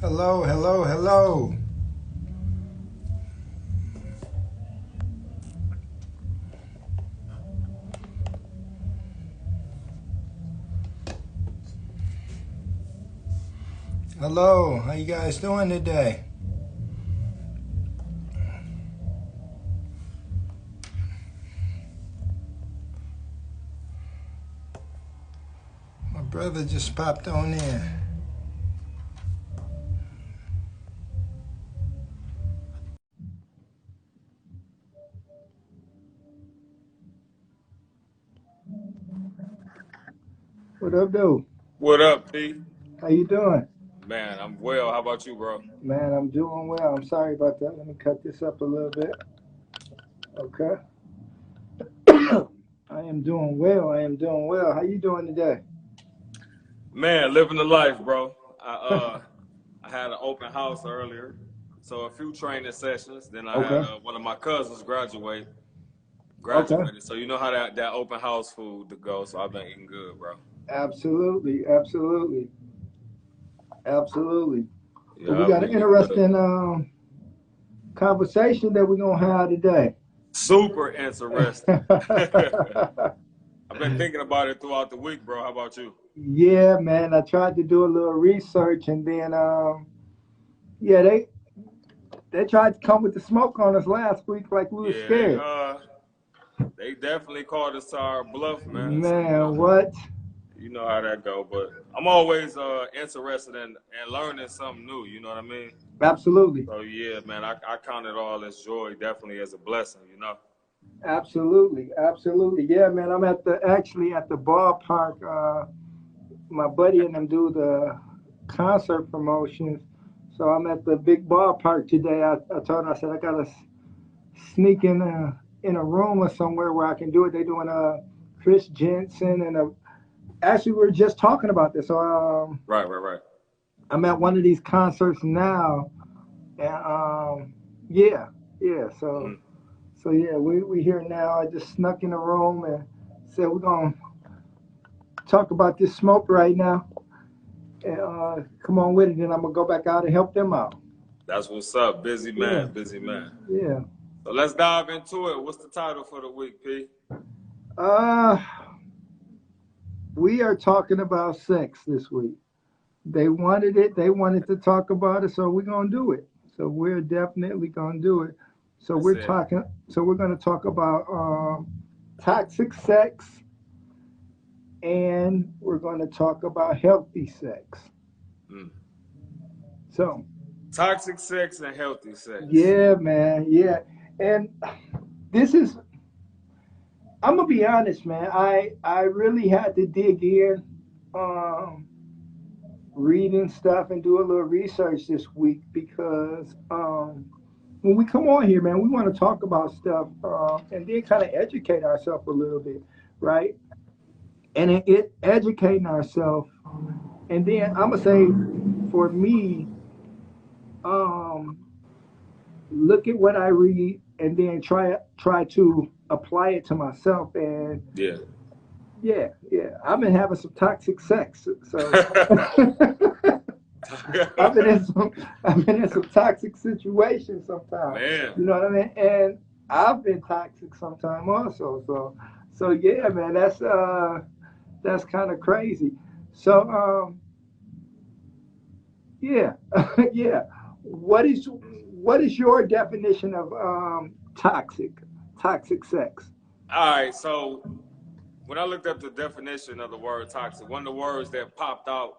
Hello, hello, hello. Hello, how you guys doing today? My brother just popped on in. What up, dude? What up, P? How you doing? Man, I'm well. How about you, bro? Man, I'm doing well. I'm sorry about that. Let me cut this up a little bit. Okay. I am doing well. I am doing well. How you doing today? Man, living the life, bro. I had an open house earlier, so a few training sessions. Then I had Okay. one of my cousins Okay. graduated. So you know how that open house food to go. So I've been eating good, bro. Absolutely. Absolutely. Absolutely. Well, we Yeah, got we an eating good. interesting conversation that we're gonna have today. Super interesting. I've been thinking about it throughout the week, bro. How about you? Yeah, man. I tried to do a little research, and then yeah, they tried to come with the smoke on us last week, like we were Yeah, scared. they definitely called us to our bluff, man. So Man, what? you know how that go. But I'm always interested in learning something new. You know what I mean? Absolutely, So yeah, man, I count it all as joy, definitely as a blessing. You know? absolutely, absolutely. Yeah, man. I'm actually at the ballpark. My buddy and them do the concert promotions, so I'm at the big ballpark today. I told him, I said I gotta sneak in a room or somewhere where I can do it. They doing Chris Jensen and actually we were just talking about this. So Right, right, right. I'm at one of these concerts now, and yeah, yeah. Mm. So yeah, we here now. I just snuck in the room and said we're gonna talk about this smoke right now, and come on with it. And I'm gonna go back out and help them out. That's what's up, busy Yeah, man, busy man. yeah. So let's dive into it. What's the title for the week, P? Uh, we are talking about sex this week. They wanted it. They wanted to talk about it, so we're gonna do it. So we're definitely gonna do it. So That's we're it. talking. So we're gonna talk about toxic sex, and we're gonna talk about healthy sex. Mm. So Toxic sex and healthy sex. yeah, man, yeah. And this is. I'm gonna be honest, man. I really had to dig in, um, reading stuff and do a little research this week because when we come on here, man, we want to talk about stuff and then kind of educate ourselves a little bit, right? And it educating ourselves, and then I'm gonna say, for me, um, look at what I read and then try to apply it to myself. And Yeah. yeah, yeah, I've been having some toxic sex, so I've been in some I've been in some toxic situations sometimes. Man, You know what I mean? And I've been toxic sometimes also. So yeah, man, that's kind of crazy. So yeah, yeah. What is your definition of toxic sex? all right. So when I looked up the definition of the word toxic, one of the words that popped out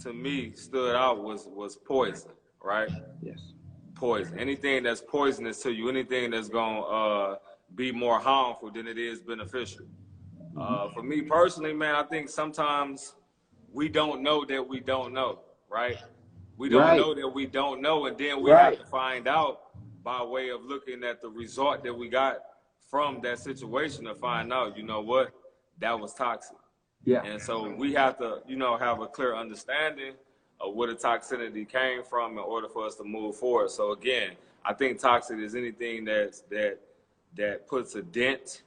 to me, stood out, was poison, right? Yes. Poison. Anything that's poisonous to you, anything that's gonna be more harmful than it is beneficial. Hmm. For me personally, man, I think sometimes we don't know that we don't know, right? We don't Right. know that we don't know, and then we have Right. to find out by way of looking at the result that we got from that situation to find out, you know what, that was toxic. Yeah. And so we have to, have a clear understanding of where the toxicity came from in order for us to move forward. So again, I think toxic is anything that puts a dent,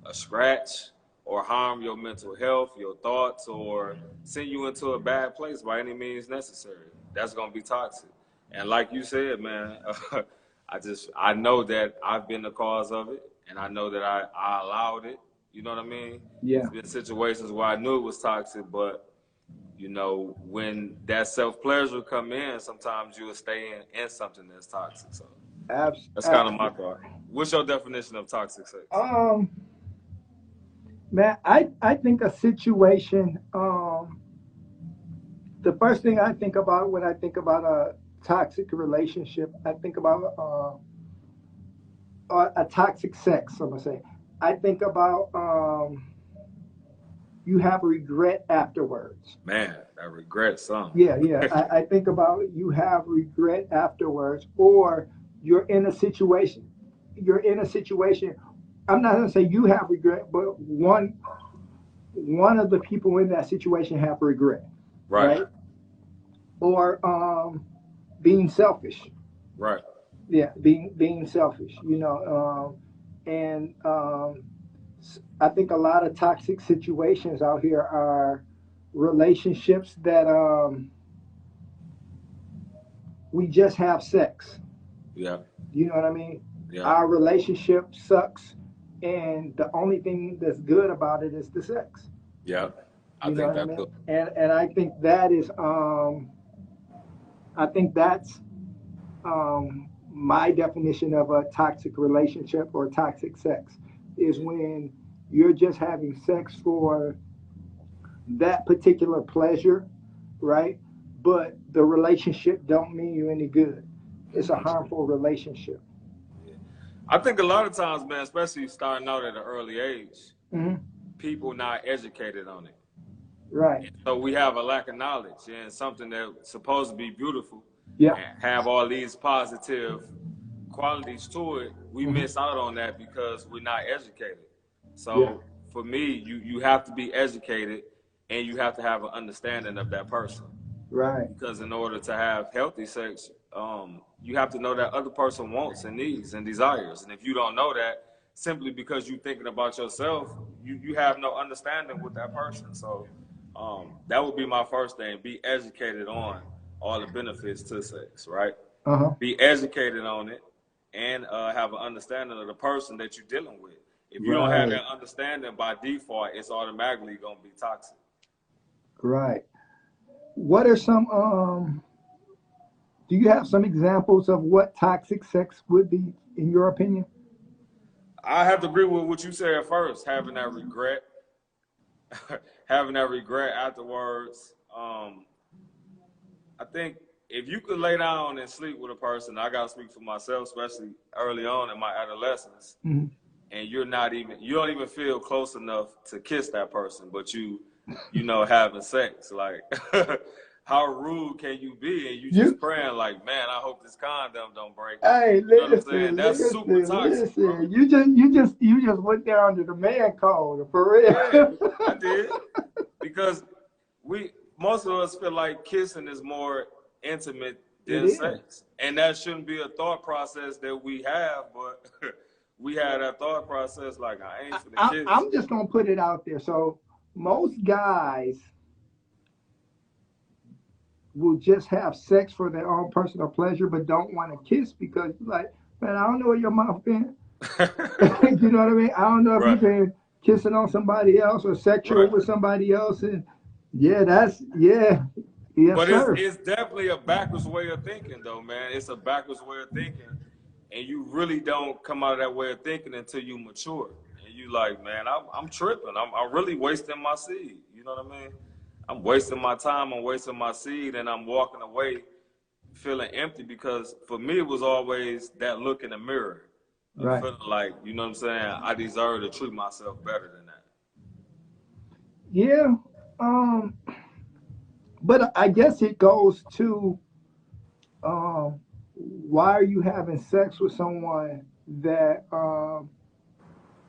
a scratch, or harm your mental health, your thoughts, or send you into a bad place by any means necessary. That's gonna be toxic. And like you said, man, I know that I've been the cause of it, and I know that I allowed it. You know what I mean? Yeah. It's been situations where I knew it was toxic, but you know, when that self-pleasure come in, sometimes you'll stay in something that's toxic. So that's kind of my thought. What's your definition of toxic sex? Man, I think a situation, the first thing I think about when I think about a toxic relationship, I think about a toxic sex, I'm gonna say. I think about you have regret afterwards. Man, I regret something. Yeah. I think about you have regret afterwards, or you're in a situation. You're in a situation. I'm not gonna say you have regret, but one of the people in that situation have regret, right? Or being selfish, right? Yeah, being selfish, and I think a lot of toxic situations out here are relationships that we just have sex. Yeah. You know what I mean? Yeah. Our relationship sucks, and the only thing that's good about it is the sex. Yeah. I think that's cool. And I think that is I think that's my definition of a toxic relationship or toxic sex is when you're just having sex for that particular pleasure, right? But the relationship don't mean you any good. It's a harmful relationship. I think a lot of times, man, especially starting out at an early age, people not educated on it. Right. And so we have a lack of knowledge and something that's supposed to be beautiful. Yeah. And have all these positive qualities to it. We miss out on that because we're not educated. So for me, you have to be educated and you have to have an understanding of that person. Right. Because in order to have healthy sex, you have to know that other person wants and needs and desires. And if you don't know that, simply because you're thinking about yourself, you have no understanding with that person. So that would be my first thing. Be educated on all the benefits to sex, right? Be educated on it and have an understanding of the person that you're dealing with. If you don't have that understanding, by default, it's automatically going to be toxic. Right. What are some, do you have some examples of what toxic sex would be, in your opinion? I have to agree with what you said at first, having that regret. Having that regret afterwards. I think if you could lay down and sleep with a person, I gotta speak for myself, especially early on in my adolescence, and you don't even feel close enough to kiss that person, but you having sex, like how rude can you be? And you just praying like, man, I hope this condom don't break. Hey, you know what I'm saying? That's super toxic, bro. You just went down to the man code for real. Yeah, I did, because most of us feel like kissing is more intimate than sex, and that shouldn't be a thought process that we have, but we had that thought process like, I ain't for the kiss. I'm just gonna put it out there. So most guys will just have sex for their own personal pleasure, but don't want to kiss because, like, man, I don't know where your mouth been. You know what I mean? I don't know if you've been kissing on somebody else or sexual with somebody else, and yes, but sir. It's definitely a backwards way of thinking, though, man. It's a backwards way of thinking, and you really don't come out of that way of thinking until you mature. And you like, man, I'm tripping. I'm really wasting my seed. You know what I mean? I'm wasting my time. I'm wasting my seed, and I'm walking away feeling empty because for me it was always that look in the mirror. Right. Feeling like, you know what I'm saying, I deserve to treat myself better than that. Yeah. But I guess it goes to why are you having sex with someone that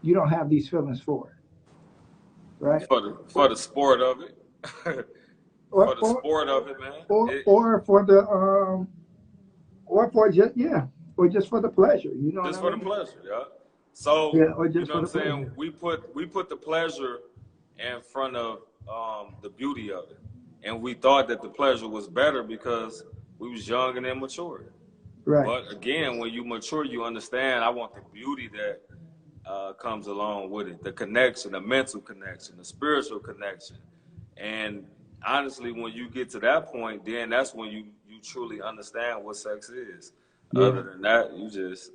you don't have these feelings for? Right? For the sport of it. For the sport of it, man. Or for the or for just for the pleasure, you know. Just for the pleasure, yeah. So or just you know what I'm saying? We put the pleasure in front of the beauty of it. And we thought that the pleasure was better because we was young and immature. Right. But again, when you mature, you understand I want the beauty that comes along with it, the connection, the mental connection, the spiritual connection. And honestly, when you get to that point, then that's when you truly understand what sex is. Yeah. Other than that, you just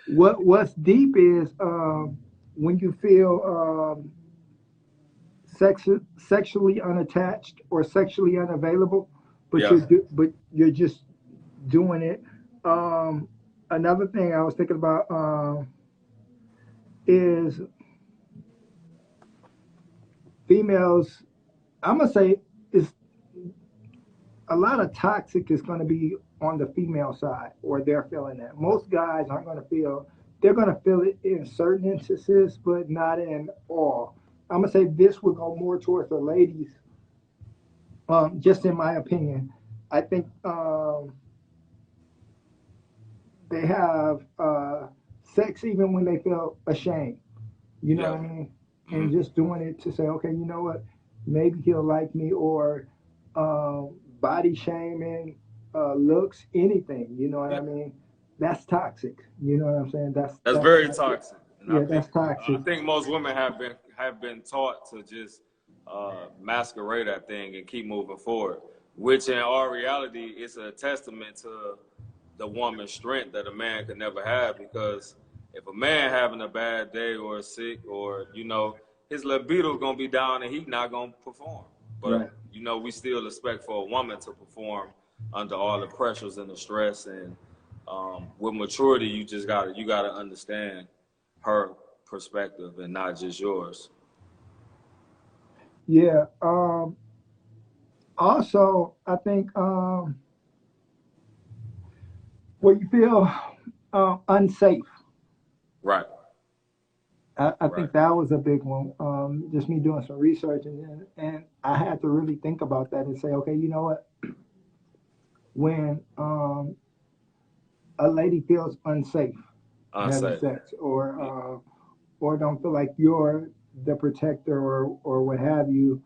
What's deep is when you feel sexually unattached or sexually unavailable, but yeah, you're just doing it. Another thing I was thinking about is females. I'm gonna say is a lot of toxic is going to be on the female side, or they're feeling that. Most guys aren't going to feel. They're going to feel it in certain instances, but not in all. I'm gonna say this would go more towards the ladies. Just in my opinion, I think they have sex even when they feel ashamed. You know yeah. what I mean? Mm-hmm. And just doing it to say, okay, you know what? Maybe he'll like me, or body shaming, looks, anything. You know what Yeah. I mean? That's toxic. You know what I'm saying? That's very toxic. And Yeah, that's I toxic. think most women have been taught to just masquerade that thing and keep moving forward, which in our reality is a testament to the woman's strength that a man could never have. Because if a man having a bad day or sick, or his libido gonna be down and he not gonna perform. Right. But we still expect for a woman to perform under all the pressures and the stress. And with maturity, you gotta understand her perspective and not just yours. Yeah. Also, I think where you feel unsafe. Right. I Right. think that was a big one. Just me doing some research, and I had to really think about that and say, okay, you know what? When a lady feels unsafe having Unsafe. sex, Yeah. or don't feel like you're the protector, or what have you,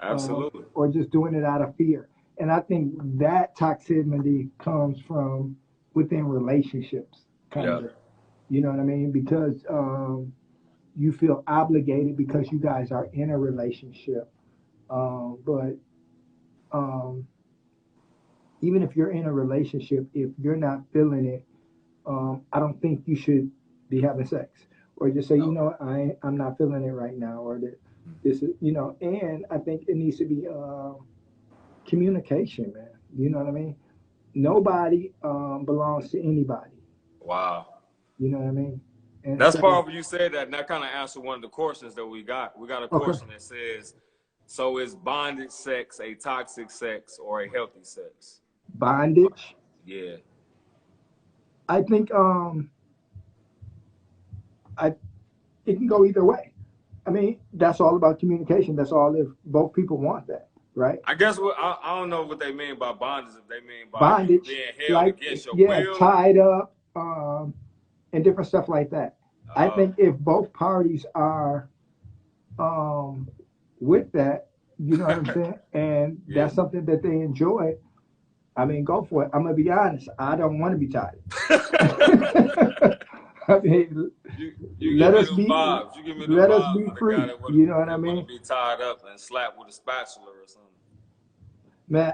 Absolutely. or just doing it out of fear. And I think that toxicity comes from within relationships, kind Yeah. of. You know what I mean? Because you feel obligated because you guys are in a relationship. But um, even if you're in a relationship, if you're not feeling it, I don't think you should be having sex, or just say, you No. know, I'm not feeling it right now, or that this is, And I think it needs to be communication, man. You know what I mean? Nobody belongs to anybody. Wow. You know what I mean? And That's so, powerful you said that, and that kind of answered one of the questions that we got. We got a okay, question that says, so is bondage sex a toxic sex or a healthy sex? bondage. Yeah. I think I it can go either way. I mean, that's all about communication. That's all if both people want that, right? I guess I don't know what they mean by bondage. If they mean by you Bondage, being held like, against your yeah, will. tied up, and different stuff like that. I Uh, think if both parties are um, with that, you know what I'm saying, and yeah. that's something that they enjoy, I mean, go for it. I'm gonna be honest. I don't want to be tied. I mean, you give me them vibes. You give me them let us vibes be of the guy free. You know what I that want to mean, be tied up and slapped with a spatula or something. man?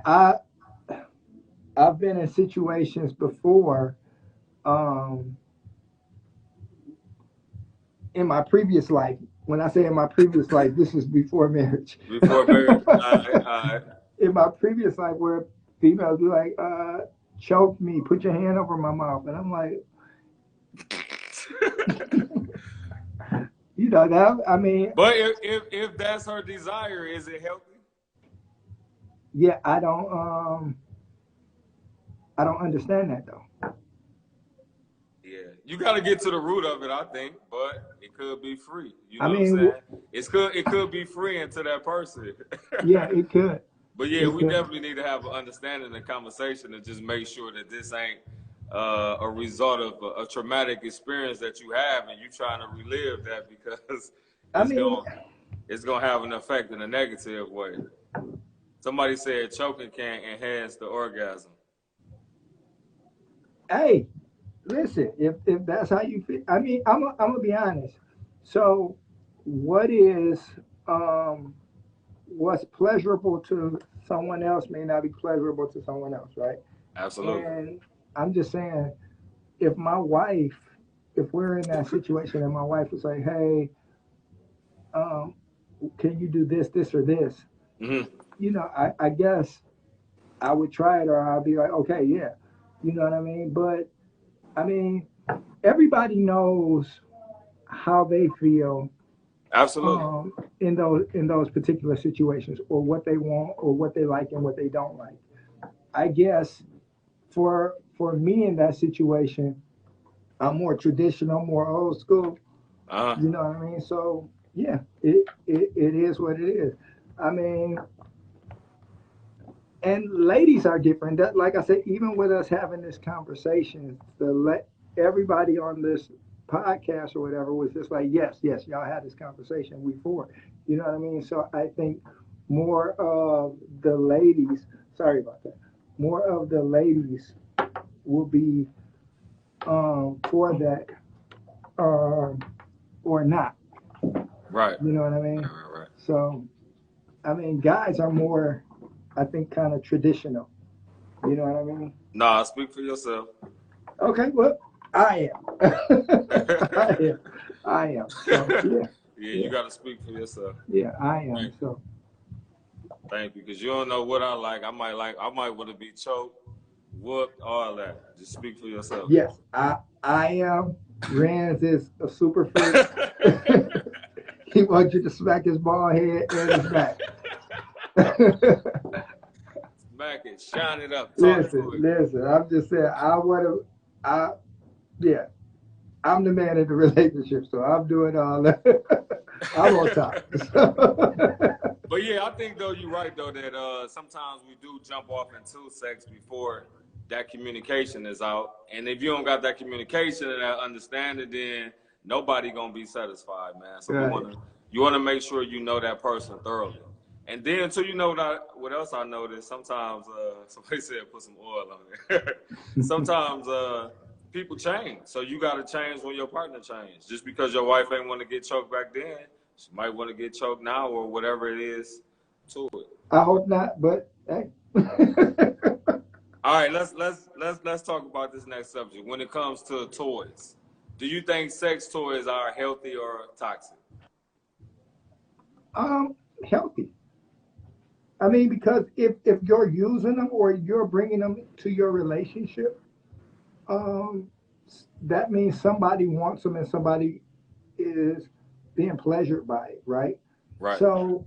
I've been in situations before, um, in my previous life. When I say in my previous life, this is before marriage. Before marriage. All right. In my previous life, where females be like, choke me, put your hand over my mouth, and I'm like, that. I mean, But if that's her desire, is it healthy? yeah, I don't understand that though. Yeah, you got to get to the root of it, I think. But it could be free. You I know what I'm mean, saying? It could be freeing to that person. yeah, it could, But yeah, it we could. definitely need to have an understanding and conversation to just make sure that this ain't a result of a traumatic experience that you have, and you trying to relive that because I it's mean, gone. it's gonna have an effect in a negative way. Somebody said choking can enhance the orgasm. Hey, listen, if that's how you feel, I mean, I'm gonna be honest. So, what is um what's pleasurable to someone else may not be pleasurable to someone else, right? Absolutely. And I'm just saying, if my wife, if we're in that situation, and my wife was like, "Hey, um, can you do this, this, or this?" Hmm. I guess I would try it, or I'll be like, "Okay, yeah," you know what I mean? But I mean, everybody knows how they feel Absolutely. in those particular situations, or what they want, or what they like, and what they don't like. I guess for me in that situation, I'm more traditional, more old school. Uh-huh. You know what I mean? So yeah, it is what it is. I mean, and ladies are different. That, like I said, even with us having this conversation, everybody on this podcast or whatever was just like, yes, yes, y'all had this conversation before. You know what I mean? So I think more of the ladies, sorry about that, more of the ladies will be for that um, or not. Right. You know what I Right, mean? right, right. So I mean, guys are more, I think, kind of traditional. You know what I mean? Nah, speak for yourself. Okay, well, I am. I am. I am. So yeah, Yeah, you yeah, gotta speak for yourself. yeah. I am. Thank you. So Thank you. Because you don't know what I like. I might want to be choked, whooped, all that. Just speak for yourself. yes, I am. Rans is a super freak. He wants you to smack his bald head and his back. Smack it, shine it up, talk Listen, to it. listen. I'm just saying. I want to. I yeah. I'm the man in the relationship, so I'm doing all that. I'm on top. But yeah, I think though you're right though that sometimes we do jump off into sex before that communication is out, and if you don't got that communication and that understanding, then nobody gonna be satisfied, man. So Right. you wanna make sure you know that person thoroughly, and then too, you know what else I noticed? Sometimes somebody said put some oil on there. Sometimes people change, so you gotta change when your partner change. Just because your wife ain't want to get choked back then, she might want to get choked now or whatever it is to it. I hope not, but hey. All right, let's talk about this next subject. When it comes to toys, do you think sex toys are healthy or toxic? Healthy. I mean, because if you're using them or you're bringing them to your relationship, um, that means somebody wants them and somebody is being pleasured by it, right? Right. So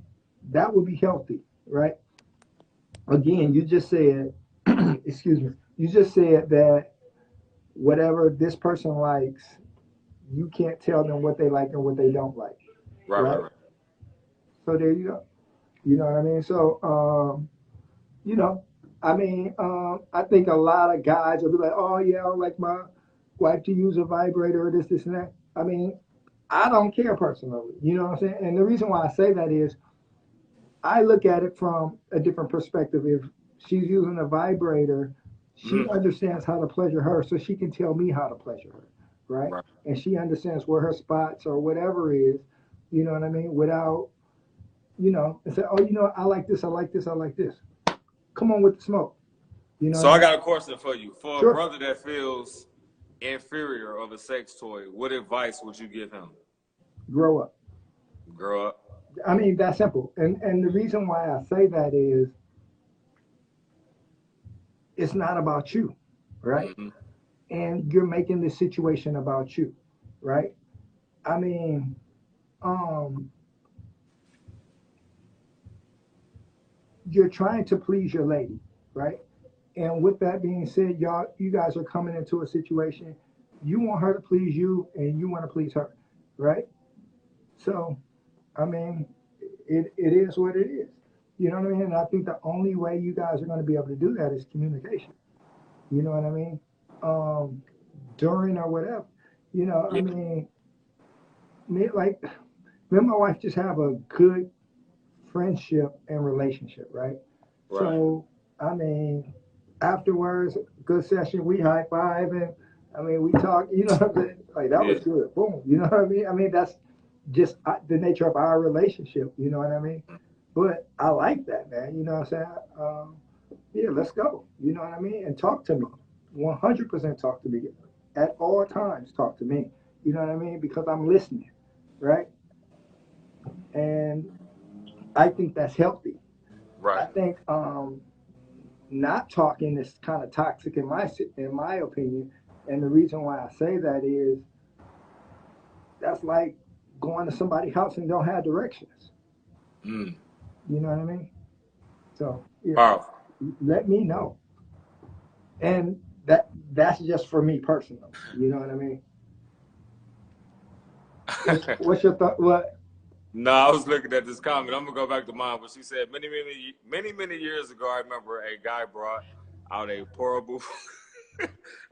that would be healthy, right? Again, you just said, excuse me, you just said that whatever this person likes, you can't tell them what they like and what they don't like, Right. Right. right? Right. So there you go. You know what I mean? So, you know, I mean, I think a lot of guys will be like, oh, yeah, I don't like my wife to use a vibrator or this, and that. I mean, I don't care personally. You know what I'm saying? And the reason why I say that is I look at it from a different perspective. If she's using a vibrator, she Mm-hmm. understands how to pleasure her, so she can tell me how to pleasure her, right? Right. And she understands where her spots or whatever is, you know what I mean, without, and say, oh, I like this, I like this, I like this. Come on with the smoke. You know what So I I mean? got a question for you. For a Sure. brother that feels inferior of a sex toy, what advice would you give him? Grow up. Grow up. I mean, that's simple. And the reason why I say that is it's not about you, right? Mm-hmm. And you're making this situation about you, right? I mean, um, you're trying to please your lady, right? And with that being said, you guys are coming into a situation. You want her to please you, and you want to please her, right? So, I mean, it is what it is. You know what I mean? And I think the only way you guys are going to be able to do that is communication. You know what I mean? Um, During or whatever. You know, I Yeah. mean, like me and my wife just have a good friendship and relationship, right? Right. So, I mean, afterwards, good session, we high five and I mean, we talk, you know what I'm saying? Like, that was Yeah. good. Boom. You know what I mean? I mean, that's just the nature of our relationship. You know what I mean? But I like that, man. You know what I'm saying? Yeah, let's go. You know what I mean? And talk to me. 100% talk to me. At all times, talk to me. You know what I mean? Because I'm listening, right? And I think that's healthy. I Right. think not talking is kind of toxic in my opinion. And the reason why I say that is that's like going to somebody's house and don't have directions. Mm. You know what I mean? So yeah, Powerful. let me know. And that's just for me personally. You know what I mean? What's your thought? What? No, I was looking at this comment. I'm gonna go back to mine, but she said many years ago. I remember a guy brought out a portable,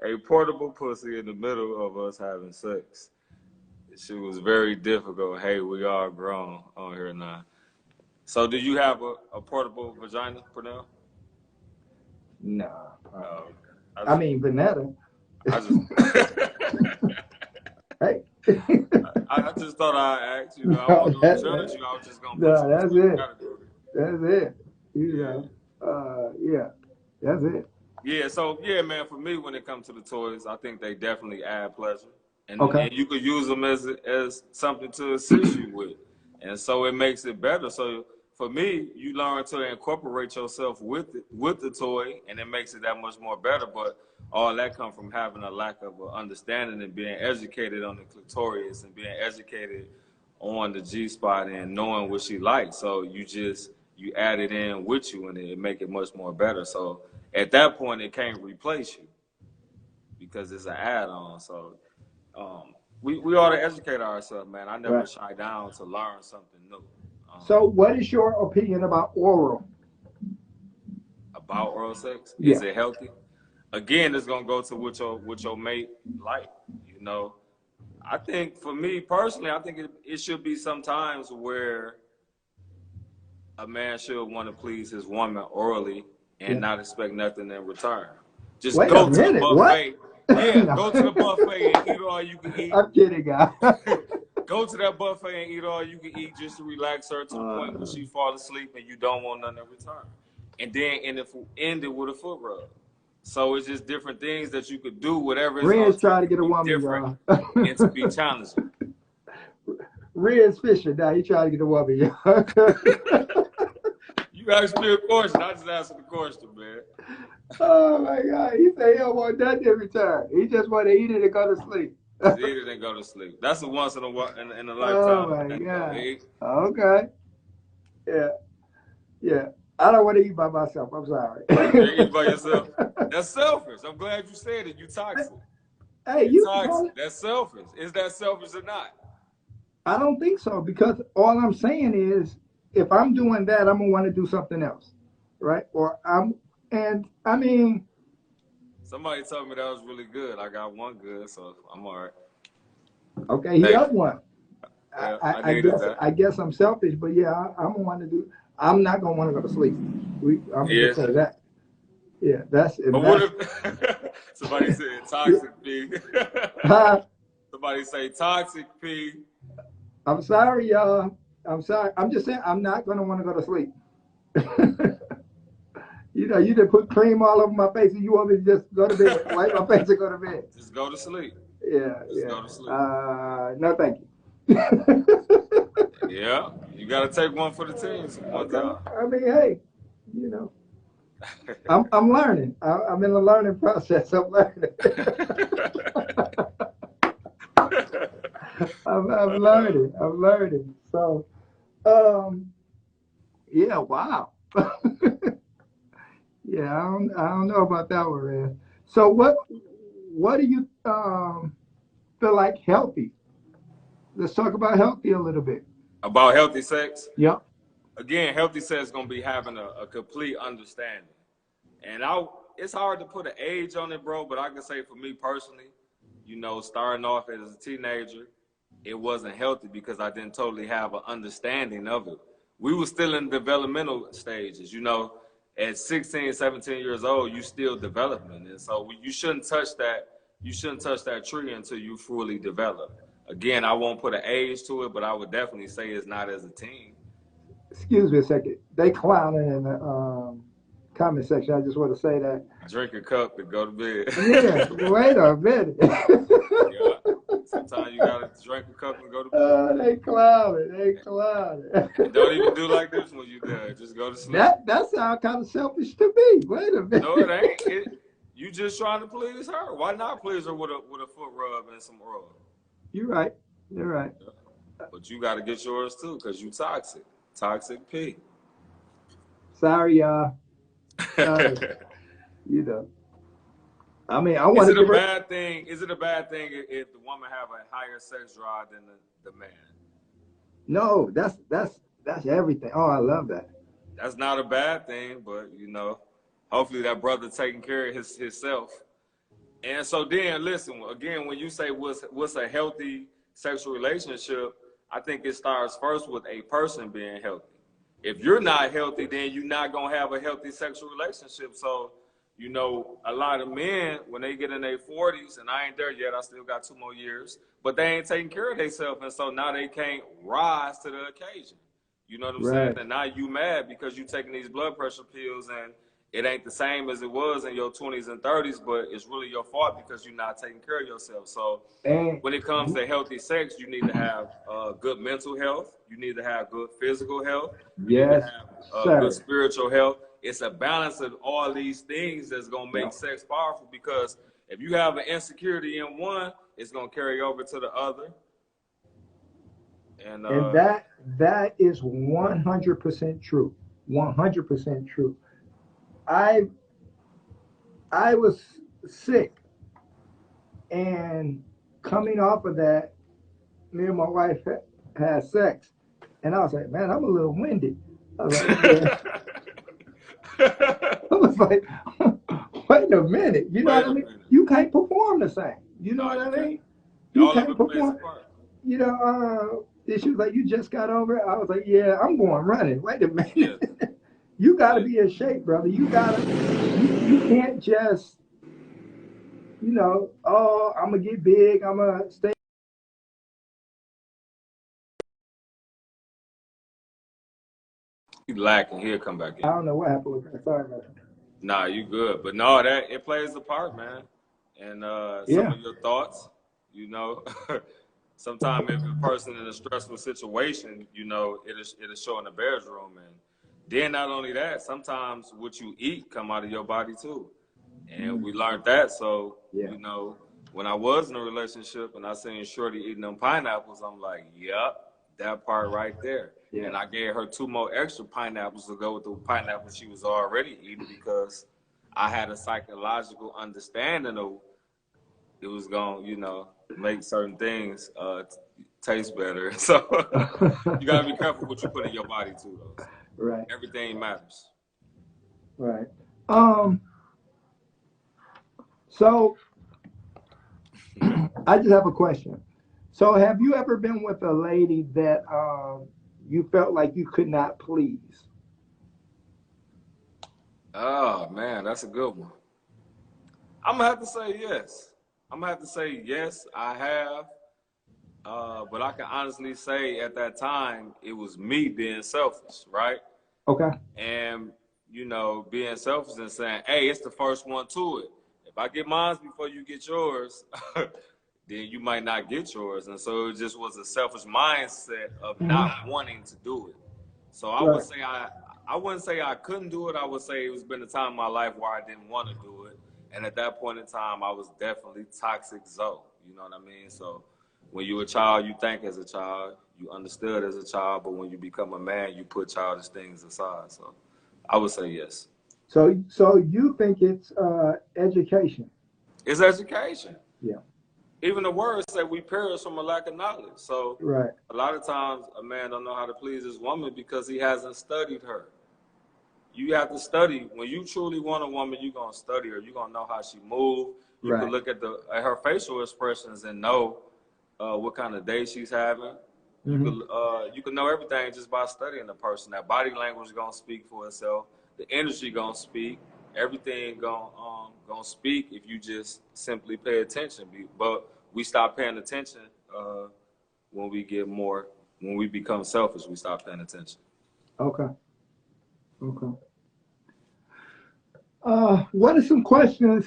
a portable pussy in the middle of us having sex. She was very difficult. Hey, we all grown on here now. So, do you have a portable vagina, Purnell? Nah. Oh, I I just, mean, Vanetta. I just, Hey. I just thought I'd ask. You know, I No, wasn't gonna judge you. I was just gonna put no, you into that's a it. category. That's it. You Yeah. know. Yeah. That's it. Yeah, so yeah, man. For me, when it comes to the toys, I think they definitely add pleasure, Okay. and you could use them as something to assist you with, and so it makes it better. So for me, you learn to incorporate yourself with the toy, and it makes it that much more better. But all that comes from having a lack of understanding and being educated on the clitoris and being educated on the G spot and knowing what she likes. So you add it in with you, and it make it much more better. So at that point, it can't replace you because it's an add-on. So we ought to educate ourselves, man. I never Right. shy down to learn something new So, what is your opinion about oral? about oral sex. Is Yeah. it healthy? Again, it's gonna go to what your mate like. You know, I think for me personally, I think it should be sometimes where a man should want to please his woman orally and Yeah. not expect nothing in return. Just Wait a go to the minute. What? buffet. Yeah, No. go to the buffet and eat all you can eat. I'm kidding, guy. Go to that buffet and eat all you can eat just to relax her to the point where uh, she fall asleep and you don't want nothing in return. And then end it with a foot rub. So it's just different things that you could do, whatever it's gonna Ren's take trying to to get a be woman, different y'all. and to be challenging. Ren's fishing now. He trying to get a woman, y'all. You asked me a question, I just answered the question, man. Oh my God. He said he don't want nothing in return. He just want to eat it and go to sleep. Just eat it and go to sleep. That's a once in a Oh lifetime my thing, though. God. Hey, Okay. Yeah. Yeah. I don't want to eat by myself. I'm sorry. you can't eat by yourself. That's selfish. I'm glad you said it. You toxic. Hey, You you can call toxic. it. That's selfish. Is that selfish or not? I don't think so because all I'm saying is if I'm doing that, I'm gonna want to do something else, right? And I mean, Somebody told me that was really good. I got one good, so I'm all right. okay, he Thank up you. one. Yeah, I needed that. I guess I'm selfish, but yeah, I'm gonna want to do. I'm not gonna want to go to sleep. I'm gonna Yeah. just say that. Yeah, But what if somebody said yeah. toxic P? Somebody say toxic P. I'm sorry, y'all. I'm sorry. I'm just saying I'm not gonna want to go to sleep. You know, you didn't put cream all over my face, and you want me to just go to bed, wipe my face, and go to bed. Just go to sleep. Yeah, Just yeah. go to sleep. No, thank you. Yeah. You gotta take one for the team one Okay. time. I mean, hey, you know, I'm learning. I'm in the learning process. I'm learning. I'm learning. I'm learning. So, um, yeah. Wow. Yeah, I don't know about that one, man. So, what do you feel like healthy? Let's talk about healthy a little bit. About healthy sex. Yep. Again, healthy sex is gonna be having a complete understanding. And it's hard to put an age on it, bro, but I can say for me personally, you know, starting off as a teenager, it wasn't healthy because I didn't totally have an understanding of it. We were still in developmental stages, you know. At 16, 17 years old, you still developing, and so you shouldn't touch that. You shouldn't touch that tree until you fully develop. Again, I won't put an age to it, but I would definitely say it's not as a teen. Excuse me a second. They clowning in the comment section. I just want to say that. Drink a cup and go to bed. Yeah, wait a minute. Yeah. Sometimes you gotta drink a cup and go to bed. They clowning. They clowning. And don't even do like this when you there. Just go to sleep. That sounds kind of selfish to me. Wait a minute. No, it ain't. You just trying to please her. Why not please her with a foot rub and some oil? You're right. You're right. But you got to get yours too, because you toxic. Toxic P. Sorry, y'all. Sorry. You know. I mean, I want to. Is it a bad thing? Is it a bad thing if the woman have a higher sex drive than the man? No, that's everything. Oh, I love that. That's not a bad thing, but you know, hopefully that brother taking care of himself. And so then, listen again. When you say what's a healthy sexual relationship, I think it starts first with a person being healthy. If you're not healthy, then you're not gonna have a healthy sexual relationship. So, you know, a lot of men, when they get in their 40s, and I ain't there yet, I still got 2 more years, but they ain't taking care of themselves, and so now they can't rise to the occasion. You know what I'm saying? And now you mad because you taking these blood pressure pills, and it ain't the same as it was in your 20s and 30s, but it's really your fault because you're not taking care of yourself. So when it comes to healthy sex, you need to have good mental health. You need to have good physical health. You need to have good spiritual health. It's a balance of all these things that's going to make sex powerful, because if you have an insecurity in one, it's going to carry over to the other. And that is 100% true. 100% true. I was sick, and coming off of that, me and my wife had sex, and I was like, man, I'm a little winded. I was like, wait a minute. You know what I mean? You can't perform the same. You know what I mean? You can't perform. You know, she was like, you just got over it? I was like, yeah, I'm going running. Wait a minute. Yeah. You got to be in shape, brother. You can't just, you know, oh, I'm going to get big. I'm going to stay. He's lacking. He'll come back in. I don't know what happened with that. Sorry about that. Nah, you good. But no, it plays a part, man. And some of your thoughts, you know, sometimes if a person in a stressful situation, you know, it'll show in the bedroom. And then not only that, sometimes what you eat come out of your body too. And we learned that. So, you know, when I was in a relationship and I seen Shorty eating them pineapples, I'm like, yep, that part right there. Yeah. And I gave her 2 more extra pineapples to go with the pineapples she was already eating, because I had a psychological understanding of it was going to, you know, make certain things taste better. So you got to be careful what you put in your body too, though. Right. Everything matters. Right. So I just have a question. So have you ever been with a lady that you felt like you could not please? Oh, man, that's a good one. I'm going to have to say yes. I'm going to have to say yes, I have. But I can honestly say at that time, it was me being selfish, right? Okay. And, you know, being selfish and saying, hey, it's the first one to it. If I get mine before you get yours, then you might not get yours. And so it just was a selfish mindset of not wanting to do it. So I would say I wouldn't say I couldn't do it. I would say it was been a time in my life where I didn't want to do it. And at that point in time, I was definitely toxic Zoe. You know what I mean? So when you're a child, you think as a child, you understood as a child, but when you become a man, you put childish things aside. So I would say yes. So you think it's education? It's education. Yeah. Even the words say we perish from a lack of knowledge. So a lot of times a man don't know how to please his woman because he hasn't studied her. You have to study. When you truly want a woman, you're going to study her. You're going to know how she moves. You can look at her facial expressions and know what kind of day she's having. Mm-hmm. You can know everything just by studying the person. That body language is gonna speak for itself. The energy gonna speak. Everything gonna speak if you just simply pay attention. But we stop paying attention when we become selfish. We stop paying attention. Okay. Okay. What are some questions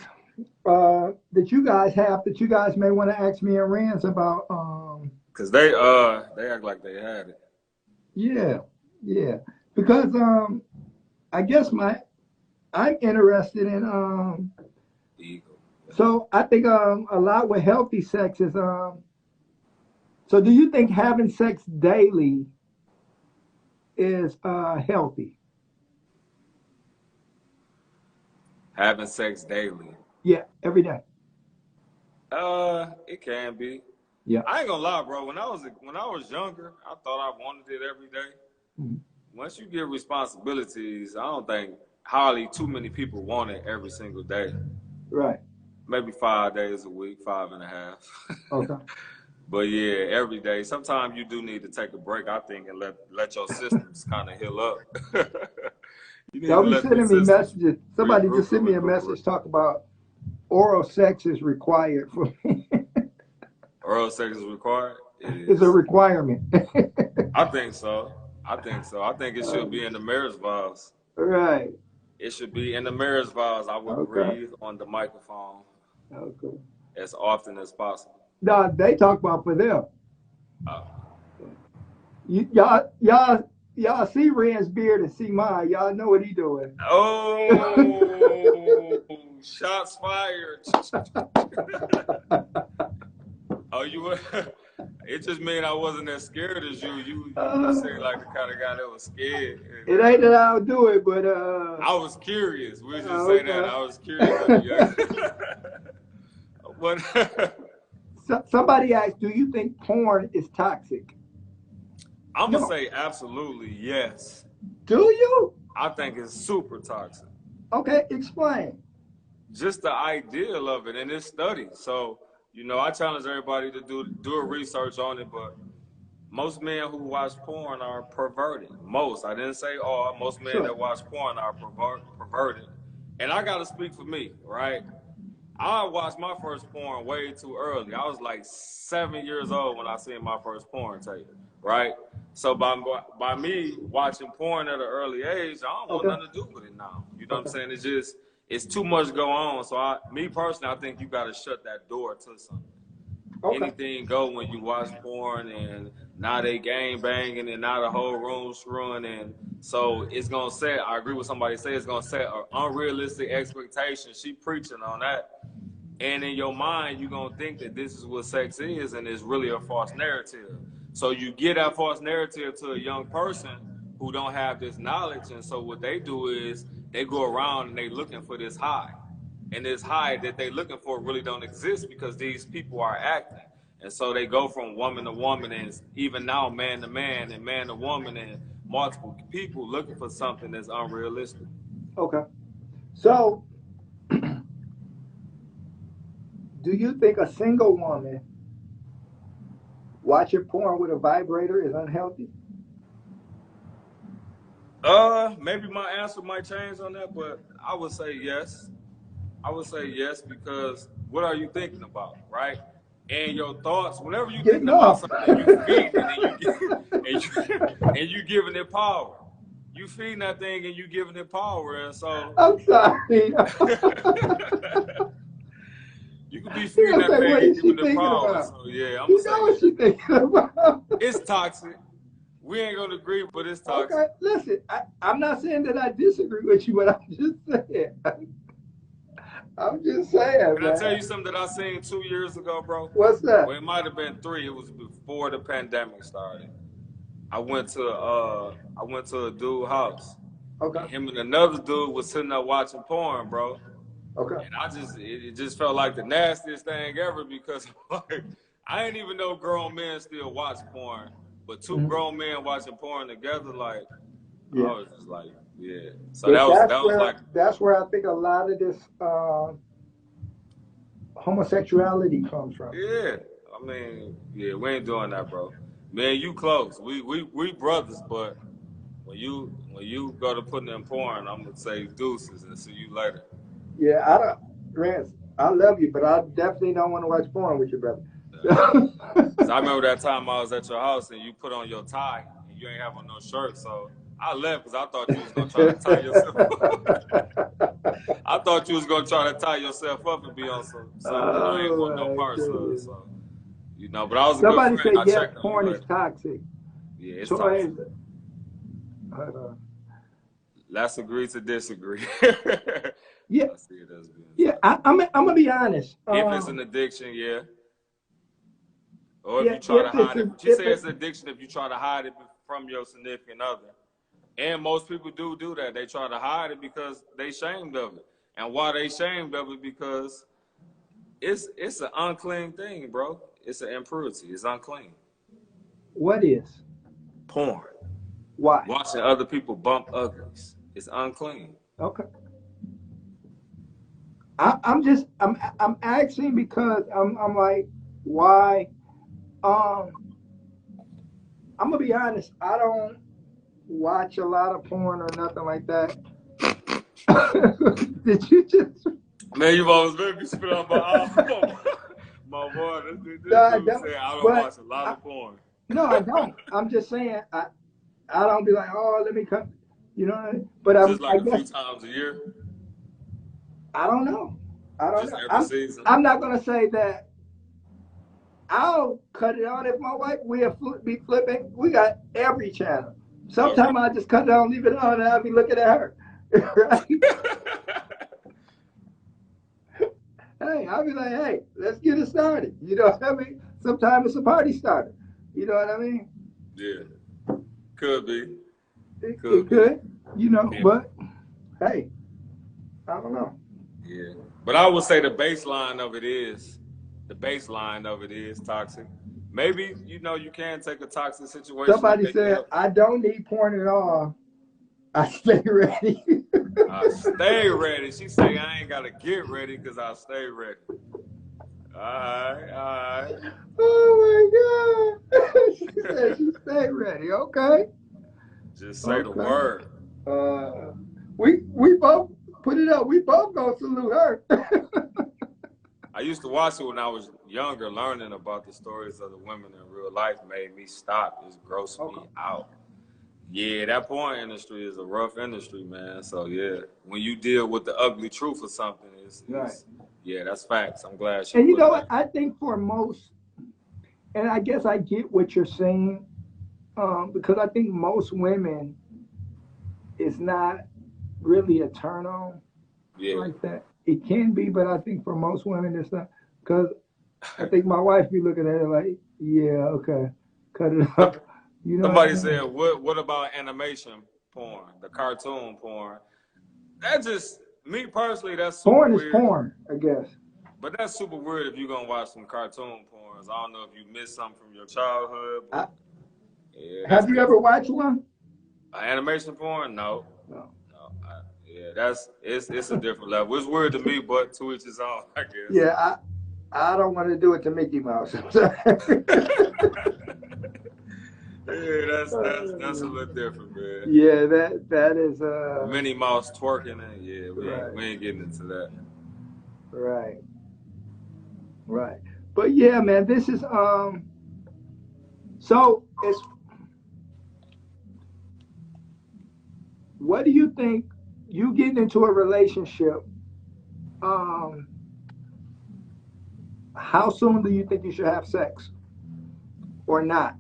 that you guys have that you guys may want to ask me and Rance about? Cause they act like they had it. Yeah, yeah. Because I guess I'm interested in Ego. so I think a lot with healthy sex is so do you think having sex daily is healthy? Having sex daily. Yeah, every day. It can be. Yeah. I ain't gonna lie, bro. When I was younger, I thought I wanted it every day. Mm-hmm. Once you get responsibilities, I don't think hardly too many people want it every single day. Right. Maybe 5 days a week, 5.5. Okay. But yeah, every day. Sometimes you do need to take a break, I think, and let your systems kind of heal up. You need Y'all to be let the sending me systems messages. Somebody just regroup sent and me a recuperate. message talking about oral sex is required for me. Oral sex is required? It It's a is. requirement. I think so. I think it should be in the marriage vows. Right. It should be in the marriage vows. I would Okay. breathe on the microphone Okay. as often as possible. No, they talk about for them. Uh, Y'all see Rand's beard and see mine. Y'all know what he doing. oh, shots fired. Oh, you were. It just mean I wasn't as scared as you. You seem like the kind of guy that was scared. It ain't that I'll do it, but I was curious. We'll just say that. okay. I was curious. But Somebody asked, "Do you think porn is toxic?" I'm gonna No. say absolutely yes. Do you? I think it's super toxic. Okay, explain. Just the ideal of it and it's studied. So, I challenge everybody to do a research on it, but most men who watch porn are perverted. Most, I didn't say all, most men Sure. that watch porn are perverted. And I gotta speak for me, right? I watched my first porn way too early. I was like 7 years old when I seen my first porn tape, right? So by me watching porn at an early age, I don't want Okay. nothing to do with it now. You know what I'm Okay. saying? It's too much go on. So me personally, I think you got to shut that door to something. Okay. Anything go when you watch porn, and now they gang banging and now the whole room screwing, and so it's gonna set. I agree with somebody say it's gonna set an unrealistic expectation. She preaching on that. And in your mind, you're going to think that this is what sex is, and it's really a false narrative. So you get that false narrative to a young person who don't have this knowledge. And so what they do is they go around and they looking for this high. And this high that they looking for really don't exist because these people are acting. And so they go from woman to woman and even now man to man and man to woman and multiple people looking for something that's unrealistic. Okay. So, do you think a single woman watching porn with a vibrator is unhealthy? Maybe my answer might change on that, but I would say yes. I would say yes because what are you thinking about, right? And your thoughts, whenever you're Getting thinking about off. something, you feeding it and you and you giving it power. You feeding that thing and you giving it power, and so I'm sorry. you could be You're feeding gonna that say, what thing and is she giving it thinking power. about? So yeah, I'm gonna You say know what yes. she's thinking about. It's toxic. We ain't gonna agree, but it's Okay, toxic. listen, I'm not saying that I disagree with you, but I'm just saying. I'm just saying, Can I tell you man. something that I seen 2 years ago, bro? What's that? Well, it might have been 3. It was before the pandemic started. I went to a dude's house, Okay, and him and another dude was sitting there watching porn, bro. okay. And it just felt like the nastiest thing ever because like I didn't even know grown men still watch porn, but two Mhm. grown men watching porn together, like I Yeah, was just like, yeah. So but that was like, that's where I think a lot of this homosexuality comes from. yeah. I I mean, yeah, we ain't doing that, bro. Man, you close. We brothers, but when you go to putting in porn, I'm gonna say deuces and see you later. Yeah, I don't, Rance, I love you, but I definitely don't want to watch porn with you, brother. Cause I remember that time I was at your house and you put on your tie and you ain't have on no shirt, so I left because I thought you was gonna try to tie yourself. I thought you was gonna try to tie yourself up and be on something that I ain't Oh want no my parts of. goodness. So but I was a good Somebody friend. said I yes, checked on you porn is later. toxic. Yeah, it's Troy, toxic. hold on. Let's agree to disagree. Yeah, I see it as being yeah. toxic. I'm gonna be honest. If it's an addiction, yeah. Or if Yeah, you try to hide it. She if said it's it's an addiction if you try to hide it from your significant other. And most people do that. They try to hide it because they ashamed of it. And why they ashamed of it? Because it's an unclean thing, bro. It's an impurity. It's unclean. what is? Porn. Why? Watching other people bump uglies. It's unclean. Okay. I'm asking because I'm like, why? Um, I'm gonna be honest. I don't watch a lot of porn or nothing like that. Did you just? Man, you've always made me spit on my eye. My boy, this No, I dude don't. said I don't But watch a lot of porn. no, I don't. I'm just saying I don't be like, oh, let me come. You know what I mean? But Just I like a few guess times a year. I don't know. I don't Just know. every season. I'm not gonna say that I'll cut it on if my wife will be flipping. We got every channel. Okay. Sometimes I just cut it on, leave it on, and I'll be looking at her. Right? Hey, I'll be like, hey, let's get it started. You know what I mean? Sometimes it's a party starter. You know what I mean? Yeah. Could be. It Could be. could, you know, Yeah. but hey, I don't know. Yeah. But I would say the baseline of it is toxic. Maybe, you can take a toxic situation and Somebody make it said, healthy. I don't need porn at all. I stay ready. I stay ready. She say I ain't gotta get ready because I stay ready. All right, all right. Oh my God. She said she stay ready. Okay. Just say the Okay. word. We both put it up. We both gonna salute her. I used to watch it when I was younger, learning about the stories of the women in real life made me stop. It grossed Okay. me out. Yeah, that porn industry is a rough industry, man. So yeah, when you deal with the ugly truth of something, Right. yeah, that's facts. I'm glad she And you put know it what? out. I think for most, and I guess I get what you're saying, because I think most women, it's not really a turn on Yeah. like that. It can be, but I think for most women, it's not. Because I think my wife be looking at it like, yeah, okay, cut it Some- up. You know what I Somebody mean? said, "What about animation porn, the cartoon porn?" That just me personally, that's super Porn is weird. porn, I guess. But that's super weird if you're gonna watch some cartoon porns. I don't know if you missed something from your childhood, I, but yeah, that's have you ever different. watched one? Animation porn? No, No. no. Yeah, it's a different level. It's weird to me, but to each his own, I guess. Yeah, I don't want to do it to Mickey Mouse. I'm sorry. Yeah, that's a little different, man. Yeah, that is Minnie Mouse twerking, and yeah, right, we ain't getting into that. right, right. But yeah, man, this is so it's what do you think you getting into a relationship um how soon do you think you should have sex or not?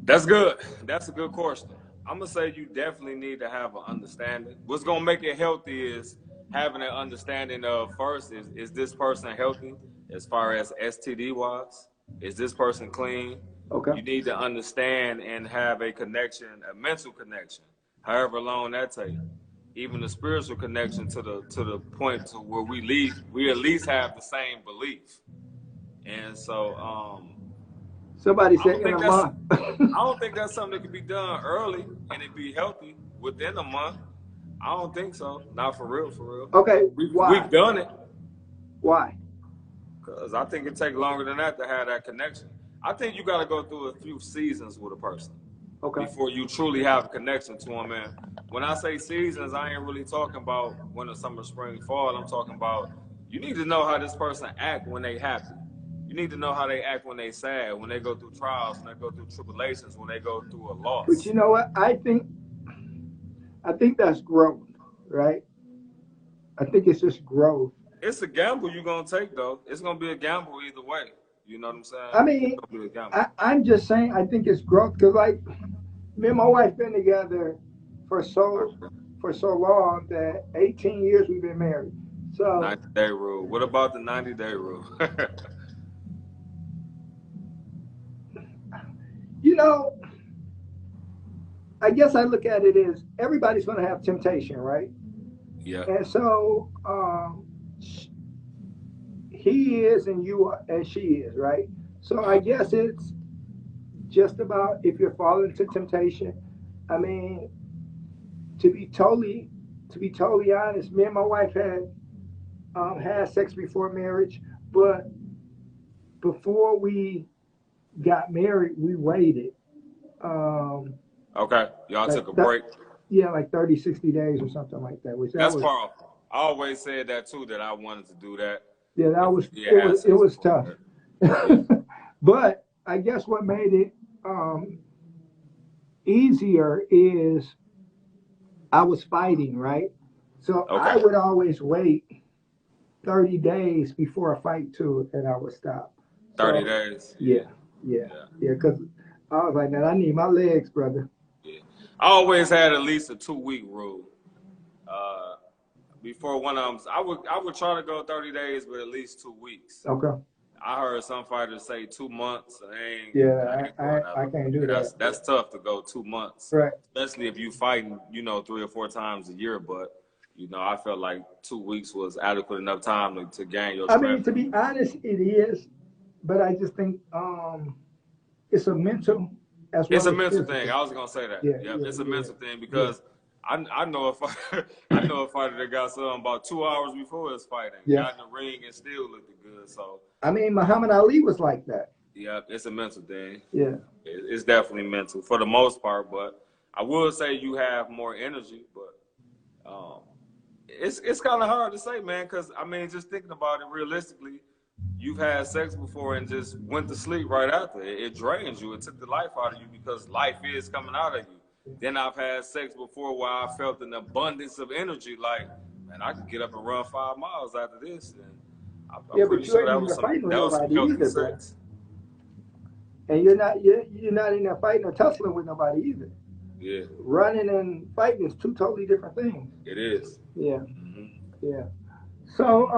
That's good. That's a good question. I'm gonna say you definitely need to have an understanding. What's gonna make it healthy is having an understanding of first is this person healthy as far as STD wise? Is this person clean? Okay. You need to understand and have a connection, a mental connection, however long that takes. Even the spiritual connection to the point to where we at least have the same belief. And so Somebody I said don't in think a that's month. I don't think that's something that can be done early and it be healthy within a month. I don't think so. Not for real, for real. Okay, why? We've done it Why? because I think it takes longer than that to have that connection. I think you got to go through a few seasons with a person Okay. before you truly have a connection to them. And when I say seasons, I ain't really talking about winter, summer, spring, fall. I'm talking about you need to know how this person act when they happy. You need to know how they act when they sad, when they go through trials, when they go through tribulations, when they go through a But you loss. know what? I think that's growth, right? I think it's just growth. It's a gamble you're gonna take though. It's gonna be a gamble either way. You know what I'm I saying? It's mean, gonna be a gamble. I'm just saying. I think it's growth because, like, me and my wife been together for so for so long that 18 years we've been married. So 90-day rule. What about the 90-day rule? you know, I guess I look at it as everybody's going to have temptation, right? Yeah. And so he is, and you are, and she is, right? So I guess it's just about if you're falling into temptation. I mean, to be totally to be totally honest, me and my wife had sex before marriage, but before we got married, we waited. Um, Okay. Y'all like took a that, break. yeah, like 30, 60 days or something like that. Which that That's was, powerful. I always said that too, that I wanted to do that yeah, that if was we did have it sex was before tough. marriage. Yeah. But I guess what made it easier is I was fighting, right? So I Okay. would always wait 30 days before a fight too, and I would stop. 30 So days. Yeah. yeah, yeah, Yeah. yeah, because I was like, man, I need my legs, brother. Yeah. I always had at least a 2 week rule. Uh, before one of them, I would try to go 30 days, but at least 2 weeks. Okay. I heard some fighters say 2 months. I Yeah, ain't going that I long. can't do Yeah, that. that's tough to go 2 months, Right. especially if you fighting, 3 or 4 times a year. But I felt like 2 weeks was adequate enough time to gain your I mean, strength. to be honest, it is, but I just think it's a mental as It's well a as mental thing. physical. I was gonna say that. Yeah, Yep, yeah, it's a yeah, mental thing yeah, because I know if I know a fighter that got something about 2 hours before his fighting, yeah. got in the ring and still looked good. So I mean, Muhammad Ali was like that. yeah, it's a mental thing. Yeah. It's definitely mental for the most part, but I would say you have more energy, but it's kind of hard to say, man, because I mean, just thinking about it realistically, you've had sex before and just went to sleep right after. It drains you. It took the life out of you because life is coming out of you. Then I've had sex before where I felt an abundance of energy, like, man, I could get up and run 5 miles after this, and I'm Yeah, pretty but you sure ain't in there fighting with that was some nobody healthy either, bro. sex. And you're not in there fighting or tussling with nobody either. Yeah, Running and fighting is two totally different things. it is. Yeah, Mm-hmm. yeah. So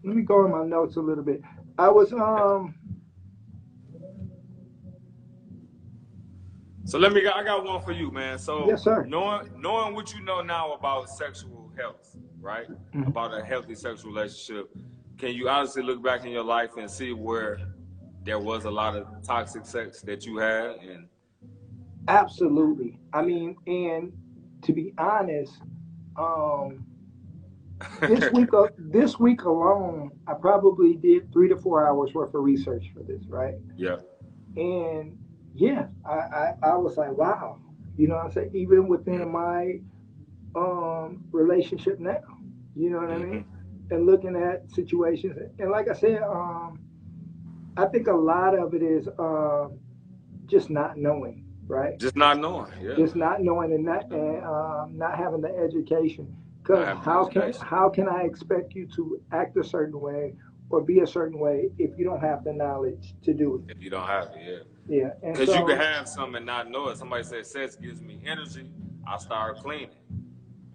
let me go in my notes a little bit. I was So I got one for you, man. So yes, sir. knowing what you know now about sexual health, right? Mhm. About a healthy sexual relationship, can you honestly look back in your life and see where there was a lot of toxic sex that you had? And Absolutely. I mean, and to be honest, um, this week alone, I probably did 3 to 4 hours worth of research for this, right? yeah, And yeah, I was like, wow, you know what I'm saying? Even yeah, within my relationship now, you know what I hmm mean? And looking at situations, and like I said, I think a lot of it is just not knowing, right? just not knowing, yeah, Just not knowing and not having the education. not Because having the education. how can I expect you to act a certain way or be a certain way if you don't have the knowledge to do it? If you don't have it, yeah. Yeah, and Because you can so have something and not know it. Somebody says sex gives me energy, I start cleaning.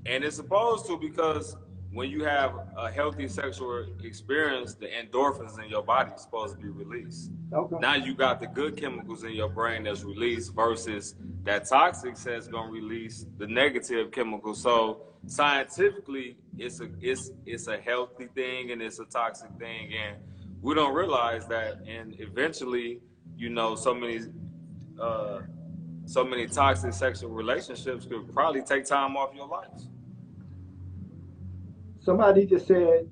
And it's supposed to because when you have a healthy sexual experience, the endorphins in your body is supposed to be released. okay. Now you got the good chemicals in your brain that's released versus that toxic that's gonna release the negative chemicals. So scientifically, it's a healthy thing and it's a toxic thing, and we don't realize that. And eventually, so many uh, so many toxic sexual relationships could probably take time off your life. Somebody just said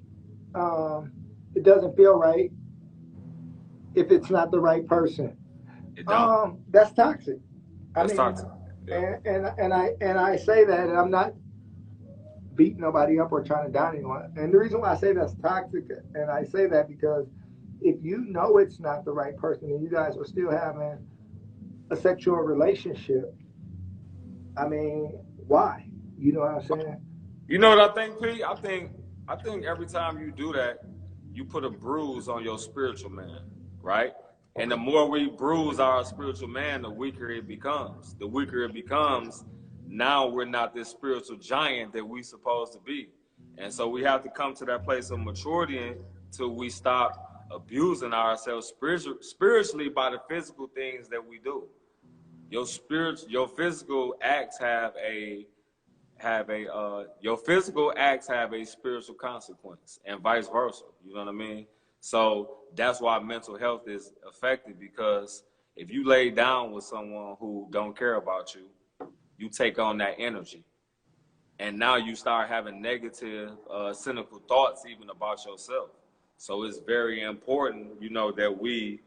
it doesn't feel right if it's not the right person. It don't. That's toxic. I That's mean, toxic. Yeah. and I say that, and I'm not beating nobody up or trying to down anyone. And the reason why I say that's toxic, and I say that because if you know it's not the right person and you guys are still having a sexual relationship, I mean, why? You know what I'm saying? You know what I think, Pete? I think every time you do that, you put a bruise on your spiritual man, right? And the Okay. more we bruise our spiritual man, the weaker it becomes. The weaker it becomes, now we're not this spiritual giant that we supposed to be. And so we have to come to that place of maturity until we stop abusing ourselves spiritually by the physical things that we do. Your physical acts your physical acts have a spiritual consequence and vice versa. You know what I mean? So that's why mental health is affected, because if you lay down with someone who don't care about you, you take on that energy. And now you start having negative, cynical thoughts even about yourself. So it's very important, you know, that we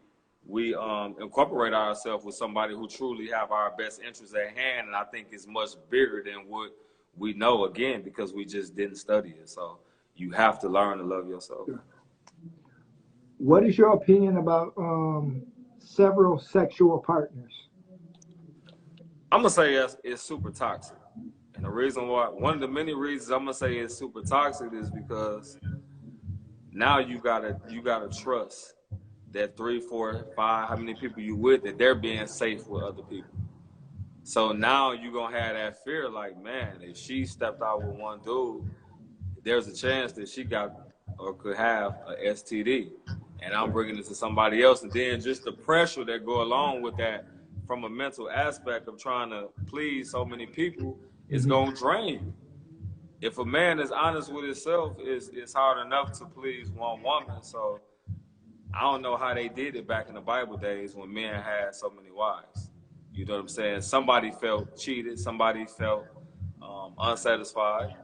incorporate ourselves with somebody who truly have our best interests at hand. And I think it's much bigger than what we know, again, because we just didn't study it. So you have to learn to love yourself. What is your opinion about several sexual partners? I'm gonna say it's super toxic. And the reason why, one of the many reasons I'm gonna say it's super toxic is because now you gotta trust that 3, 4, 5, how many people you with, that they're being safe with other people. So now you're gonna have that fear, like, man, if she stepped out with one dude, there's a chance that she got or could have a STD, and I'm bringing it to somebody else. And then just the pressure that go along with that from a mental aspect of trying to please so many people is Mm-hmm. gonna drain you. If a man is honest with himself, it's hard enough to please one woman. So I don't know how they did it back in the Bible days when men had so many wives. You know what I'm saying? Somebody felt cheated, somebody felt unsatisfied.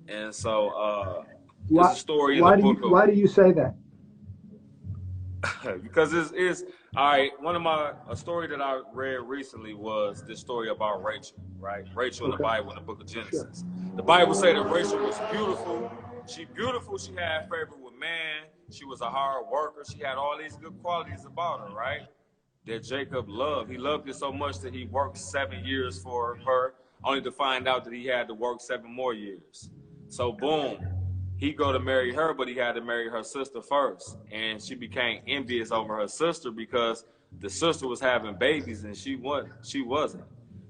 And so there's Why? a story in the book of, Why do you say that? because it's all right. A story that I read recently was this story about Rachel, right? Rachel in the Okay. Bible, in the book of Sure. Genesis. The Bible said that Rachel was beautiful. Beautiful. She had favor with man. She was a hard worker. She had all these good qualities about her, right? That Jacob loved. He loved her so much that he worked 7 years for her, only to find out that he had to work 7 more years. So boom, he go to marry her, but he had to marry her sister first, and she became envious over her sister because the sister was having babies and she wasn't. She wasn't.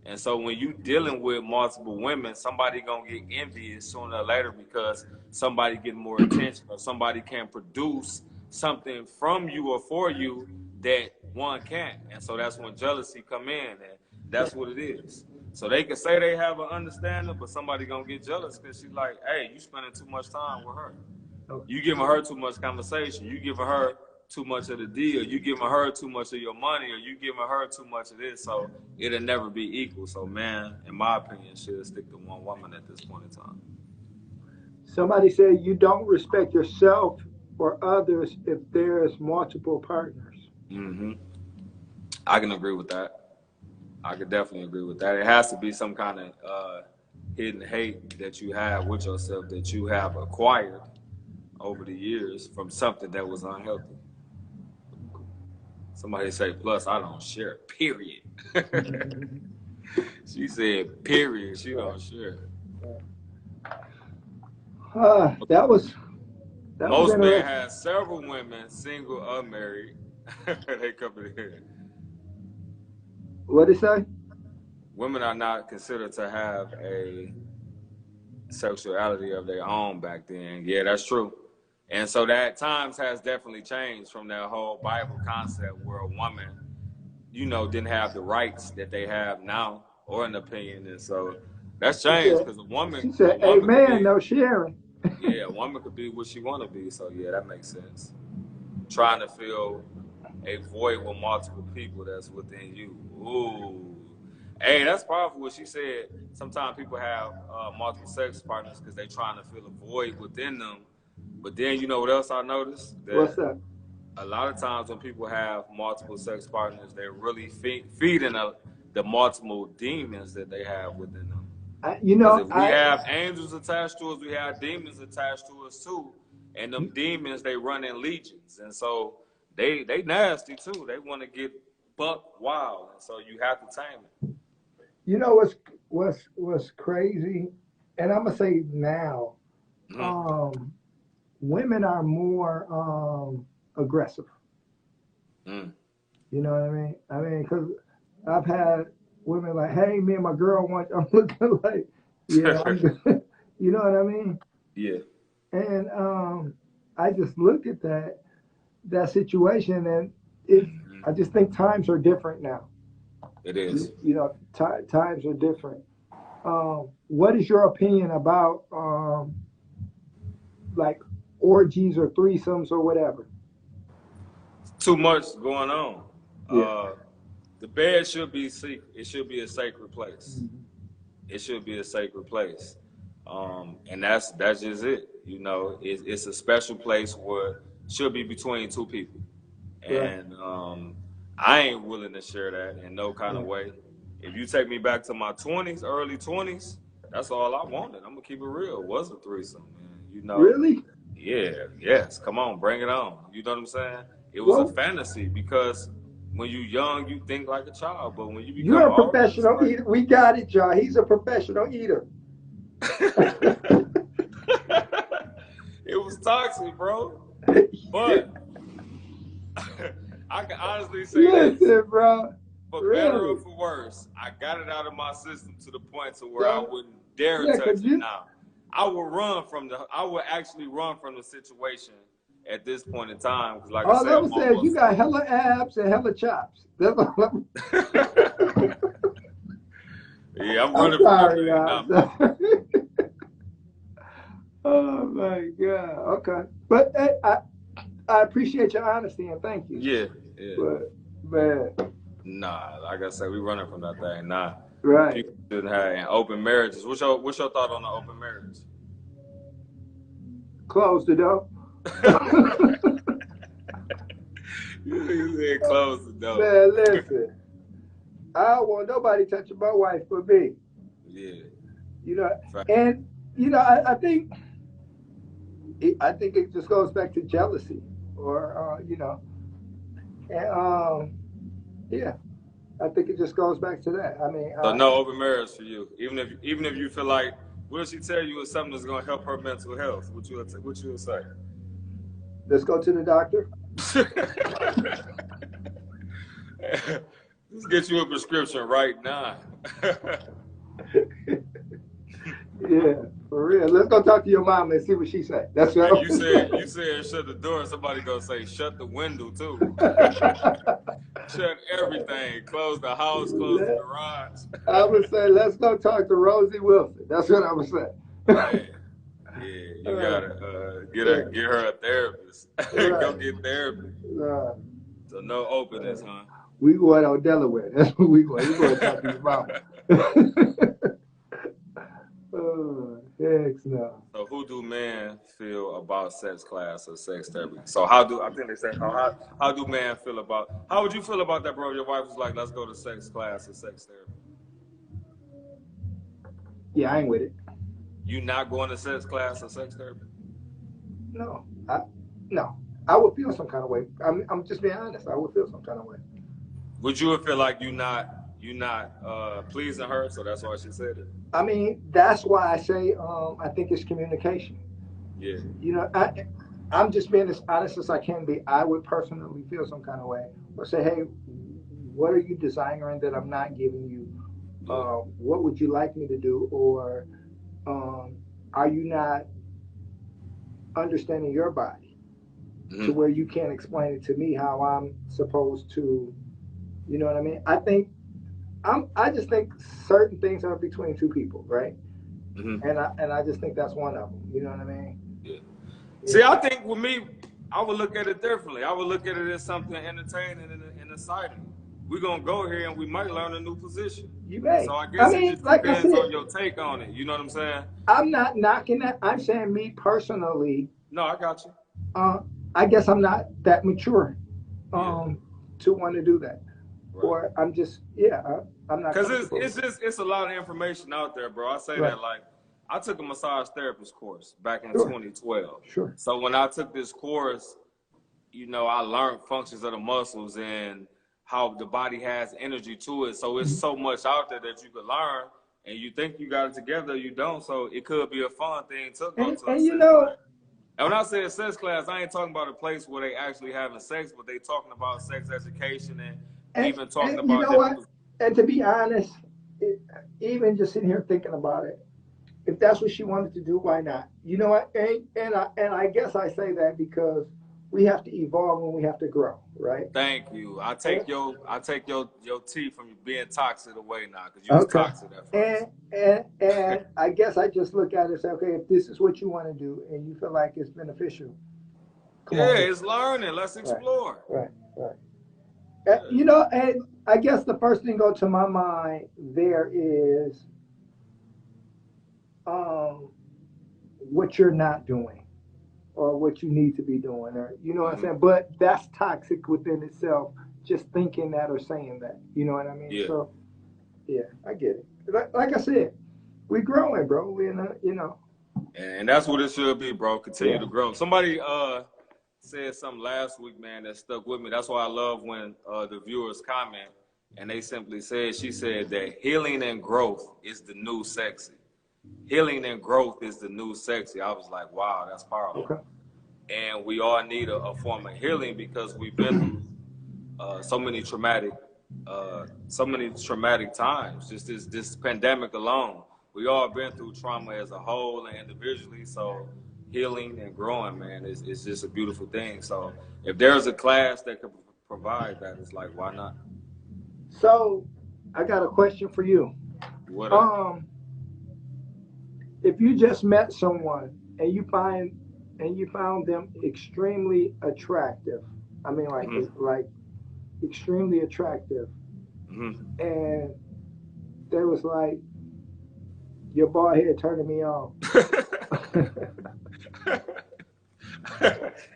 And so when you dealing with multiple women, somebody gonna get envious sooner or later because somebody get more attention or somebody can produce something from you or for you that one can't. And so that's when jealousy come in, and that's what it is. So they can say they have an understanding, but somebody gonna get jealous because she's like, hey, you spending too much time with her. Okay. You giving her too much conversation. You giving her too much of the deal. You giving her too much of your money, or you giving her too much of this. So it'll never be equal. So man, in my opinion, should stick to one woman at this point in time. Somebody said you don't respect yourself or others if there's multiple partners. Hmm. I can agree with that. I could definitely agree with that. It has to be some kind of hidden hate that you have with yourself that you have acquired over the years from something that was unhealthy. Somebody say, plus I don't share, period. She said, period. She Right. don't share. That was Most men interesting. have several women, single or married. They come in here. What did it say? Women are not considered to have a sexuality of their own back then. Yeah, that's true. And so that times has definitely changed from that whole Bible concept where a woman, you know, didn't have the rights that they have now or an opinion. And so that's She changed said. because She a said, woman could "Amen." be, No sharing. yeah, a woman could be what she want to be. So yeah, that makes sense. Trying to fill a void with multiple people that's within you. Ooh. Hey, that's powerful what she said. Sometimes people have multiple sex partners because they're trying to fill a void within them. But then you know what else I noticed? What's That that? a lot of times when people have multiple sex partners, they're really feeding the multiple demons that they have within them. Because if we have angels attached to us, we have demons attached to us too. And them demons, they run in legions. And so they nasty too. They want to get buck wild. And so you have to tame it. You know what's crazy? And I'm gonna say now, women are more aggressive. Mm. You know what I mean? I mean, because I've had women like, "Hey, me and my girl want." I'm looking like, yeah, I'm good. You know what I mean? Yeah. And I just looked at that situation, and I just think times are different now. It is. You know, times are different. What is your opinion about like orgies or threesomes or whatever? Too much going on. Yeah. The bed should be secret. It should be a sacred place. Mm-hmm. It should be a sacred place. And that's just it. You know, it's a special place where it should be between two people. Right. And I ain't willing to share that in no kind of way. If you take me back to my 20s, early 20s, that's all I wanted. I'm gonna keep it real. It was a threesome, man. You know. Really? Yeah, yes. Come on, bring it on. You know what I'm saying? It was a Well, fantasy because when you young, you think like a child, but when you you're become a older, it's professional like eater. We got it, John. He's a professional eater. it was toxic, bro. But I can honestly say this. Listen, bro. For better or for worse, I got it out of my system to the point to where I wouldn't dare touch it now. I would actually run from the situation at this point in time. Because like I said, I'm saying you got hella abs and hella chops. That's all I'm Yeah, I'm running from that now. Oh my God. Okay. But hey, I appreciate your honesty and thank you. Yeah. But man. Nah, like I said, we running from that thing. Nah. Right. People shouldn't have open marriages. What's your thought on the open marriage? Close the door. You said close the door. Man, listen. I don't want nobody touching my wife but me. Yeah. You know, and you know, I think it just goes back to jealousy, or you know, and yeah, I think it just goes back to that. I mean, so no open marriage for you, even if you feel like what she tell you is something that's gonna help her mental health, what you would say? Let's go to the doctor. Let's get you a prescription right now. Yeah, for real. Let's go talk to your mom and see what she said. That's what you said shut the door. Somebody gonna say shut the window too. Shut everything. Close the house. Close the garage. I would say let's go talk to Rosie Wilson. That's what I would say. Man. Yeah, you gotta get her a therapist. Go get therapy. So no openness, huh? We going on Delaware. That's what we going. We going to talk to your mama. Oh, heck no. So who do men feel about sex class or sex therapy? So how do men feel about? How would you feel about that, bro? Your wife was like, "Let's go to sex class or sex therapy." Yeah, I ain't with it. You not going to sex class or sex therapy? No, I would feel some kind of way. I'm just being honest. I would feel some kind of way. Would you feel like you not pleasing her, so that's why she said it? I mean, that's why I say I think it's communication. Yeah. You know, I'm just being as honest as I can be. I would personally feel some kind of way, or say, hey, what are you desiring that I'm not giving you? What would you like me to do? Or are you not understanding your body to where you can't explain it to me how I'm supposed to, you know what I mean? I just think certain things are between two people, right? Mm-hmm. And I just think that's one of them. You know what I mean? Yeah. See, I think with me, I would look at it differently. I would look at it as something entertaining and exciting. We're gonna go here and we might learn a new position. You may. So I guess it just depends on your take on it. You know what I'm saying? I'm not knocking that. I'm saying me personally. No, I got you. I guess I'm not that mature Yeah. to want to do that. Right. Or I'm just, yeah, I'm not Because comfortable. it's a lot of information out there, bro. I say Right. that like I took a massage therapist course back in Sure. 2012. Sure. So when I took this course, you know, I learned functions of the muscles and how the body has energy to it. So it's so much out there that you could learn, and you think you got it together, you don't. So it could be a fun thing to go to a And you sex class. know, And when I say a sex class, I ain't talking about a place where they actually having sex, but they talking about sex education and even talking and you about know different. what? And to be honest, it, even just sitting here thinking about it, if that's what she wanted to do, why not? You know what? And I guess I say that because we have to evolve and we have to grow, right? Thank you. I take your tea from you being toxic away now because you was Okay. toxic at first. And I guess I just look at it and say, okay, if this is what you want to do and you feel like it's beneficial, come Yeah, on, let's it's learning. Let's right, explore. right, right. Yeah. You know, and I guess the first thing go to my mind there is um, what you're not doing or what you need to be doing, or you know what I'm Hmm. saying. But that's toxic within itself. Just thinking that or saying that, you know what I mean. Yeah. So yeah, I get it. Like I said, we growing, bro. We in a, you know. And that's what it should be, bro. Continue Yeah. to grow. Somebody said something last week, man, that stuck with me. That's why I love when the viewers comment and they simply said, she said that healing and growth is the new sexy. Healing and growth is the new sexy. I was like, wow, that's powerful. Okay. And we all need a form of healing because we've been through so many traumatic times. Just this pandemic alone, we all been through trauma as a whole and individually. So healing and growing, man, is just a beautiful thing. So if there's a class that could provide that, it's like, why not? So I got a question for you. What up? If you just met someone and you found them extremely attractive, I mean Hmm. like extremely attractive, Hmm. and they was like, your bald head turning me on.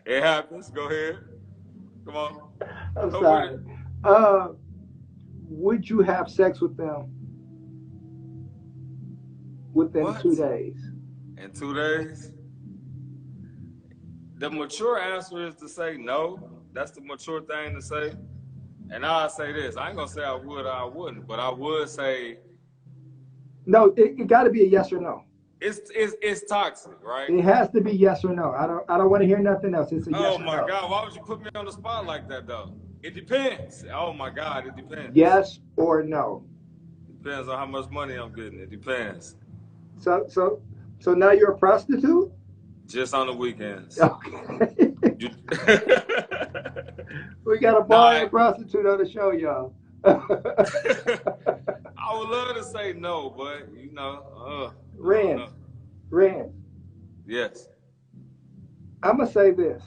It happens. Go ahead. Come on. I'm Go with it. sorry. Uh, would you have sex with them within What? 2 days? In 2 days? The mature answer is to say no. That's the mature thing to say. And I'll say this. I ain't gonna say I would or I wouldn't, but I would say No, it got to be a yes or no. it's toxic, right? It has to be yes or no. I don't want to hear nothing else. It's a yes Oh or my no. God, why would you put me on the spot like that though? It depends. Oh my God, it depends. Yes or no. It depends on how much money I'm getting. It depends. So so so now you're a prostitute? Just on the weekends. Okay. You... We got a bar nah, and prostitute on the show, y'all. I would love to say no, but I don't Rand, know. Rand, Yes. I'm gonna say this.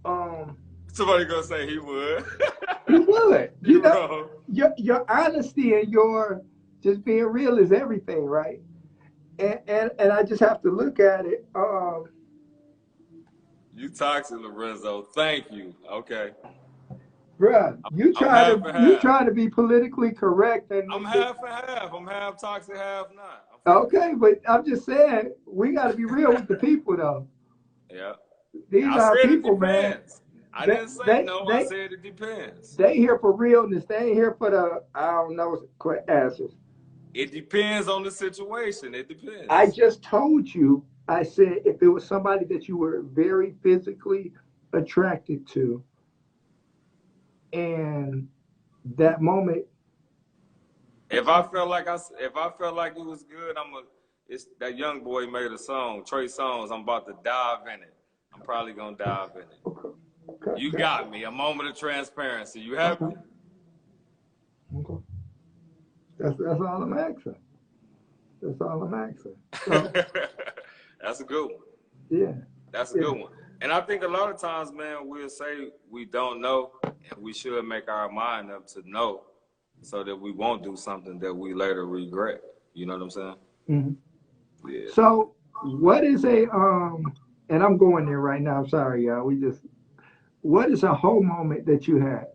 Um, Somebody gonna say he would. you would. You You know, wrong. your honesty and your just being real is everything, right? And I just have to look at it. You toxic, Lorenzo. Thank you. Okay. Bruh, I'm half and you half. try to be politically correct and I'm half and half. I'm half toxic, half not. I'm 50. okay, but I'm just saying we got to be real with the people though. Yeah. These I are said it people, man. depends. I They didn't say they no. I they said it depends. they here for realness. They ain't here for the I don't know quick answers. It depends on the situation. It I depends. just told you. I said if it was somebody that you were very physically attracted to, and that moment, If I felt like it was good, It's that young boy made a song, Trey Songz. I'm about to dive in it. I'm probably gonna dive in it. okay, okay, You got me. A moment of transparency. You have okay, me? okay. That's all I'm asking. That's all I'm asking. So That's a good one. yeah, That's a yeah. good one. And I think a lot of times, man, we'll say we don't know, and we should make our mind up to know, so that we won't do something that we later regret. You know what I'm saying? Mhm. Yeah. So what is a and I'm going there right now. I'm sorry, y'all. What is a whole moment that you had?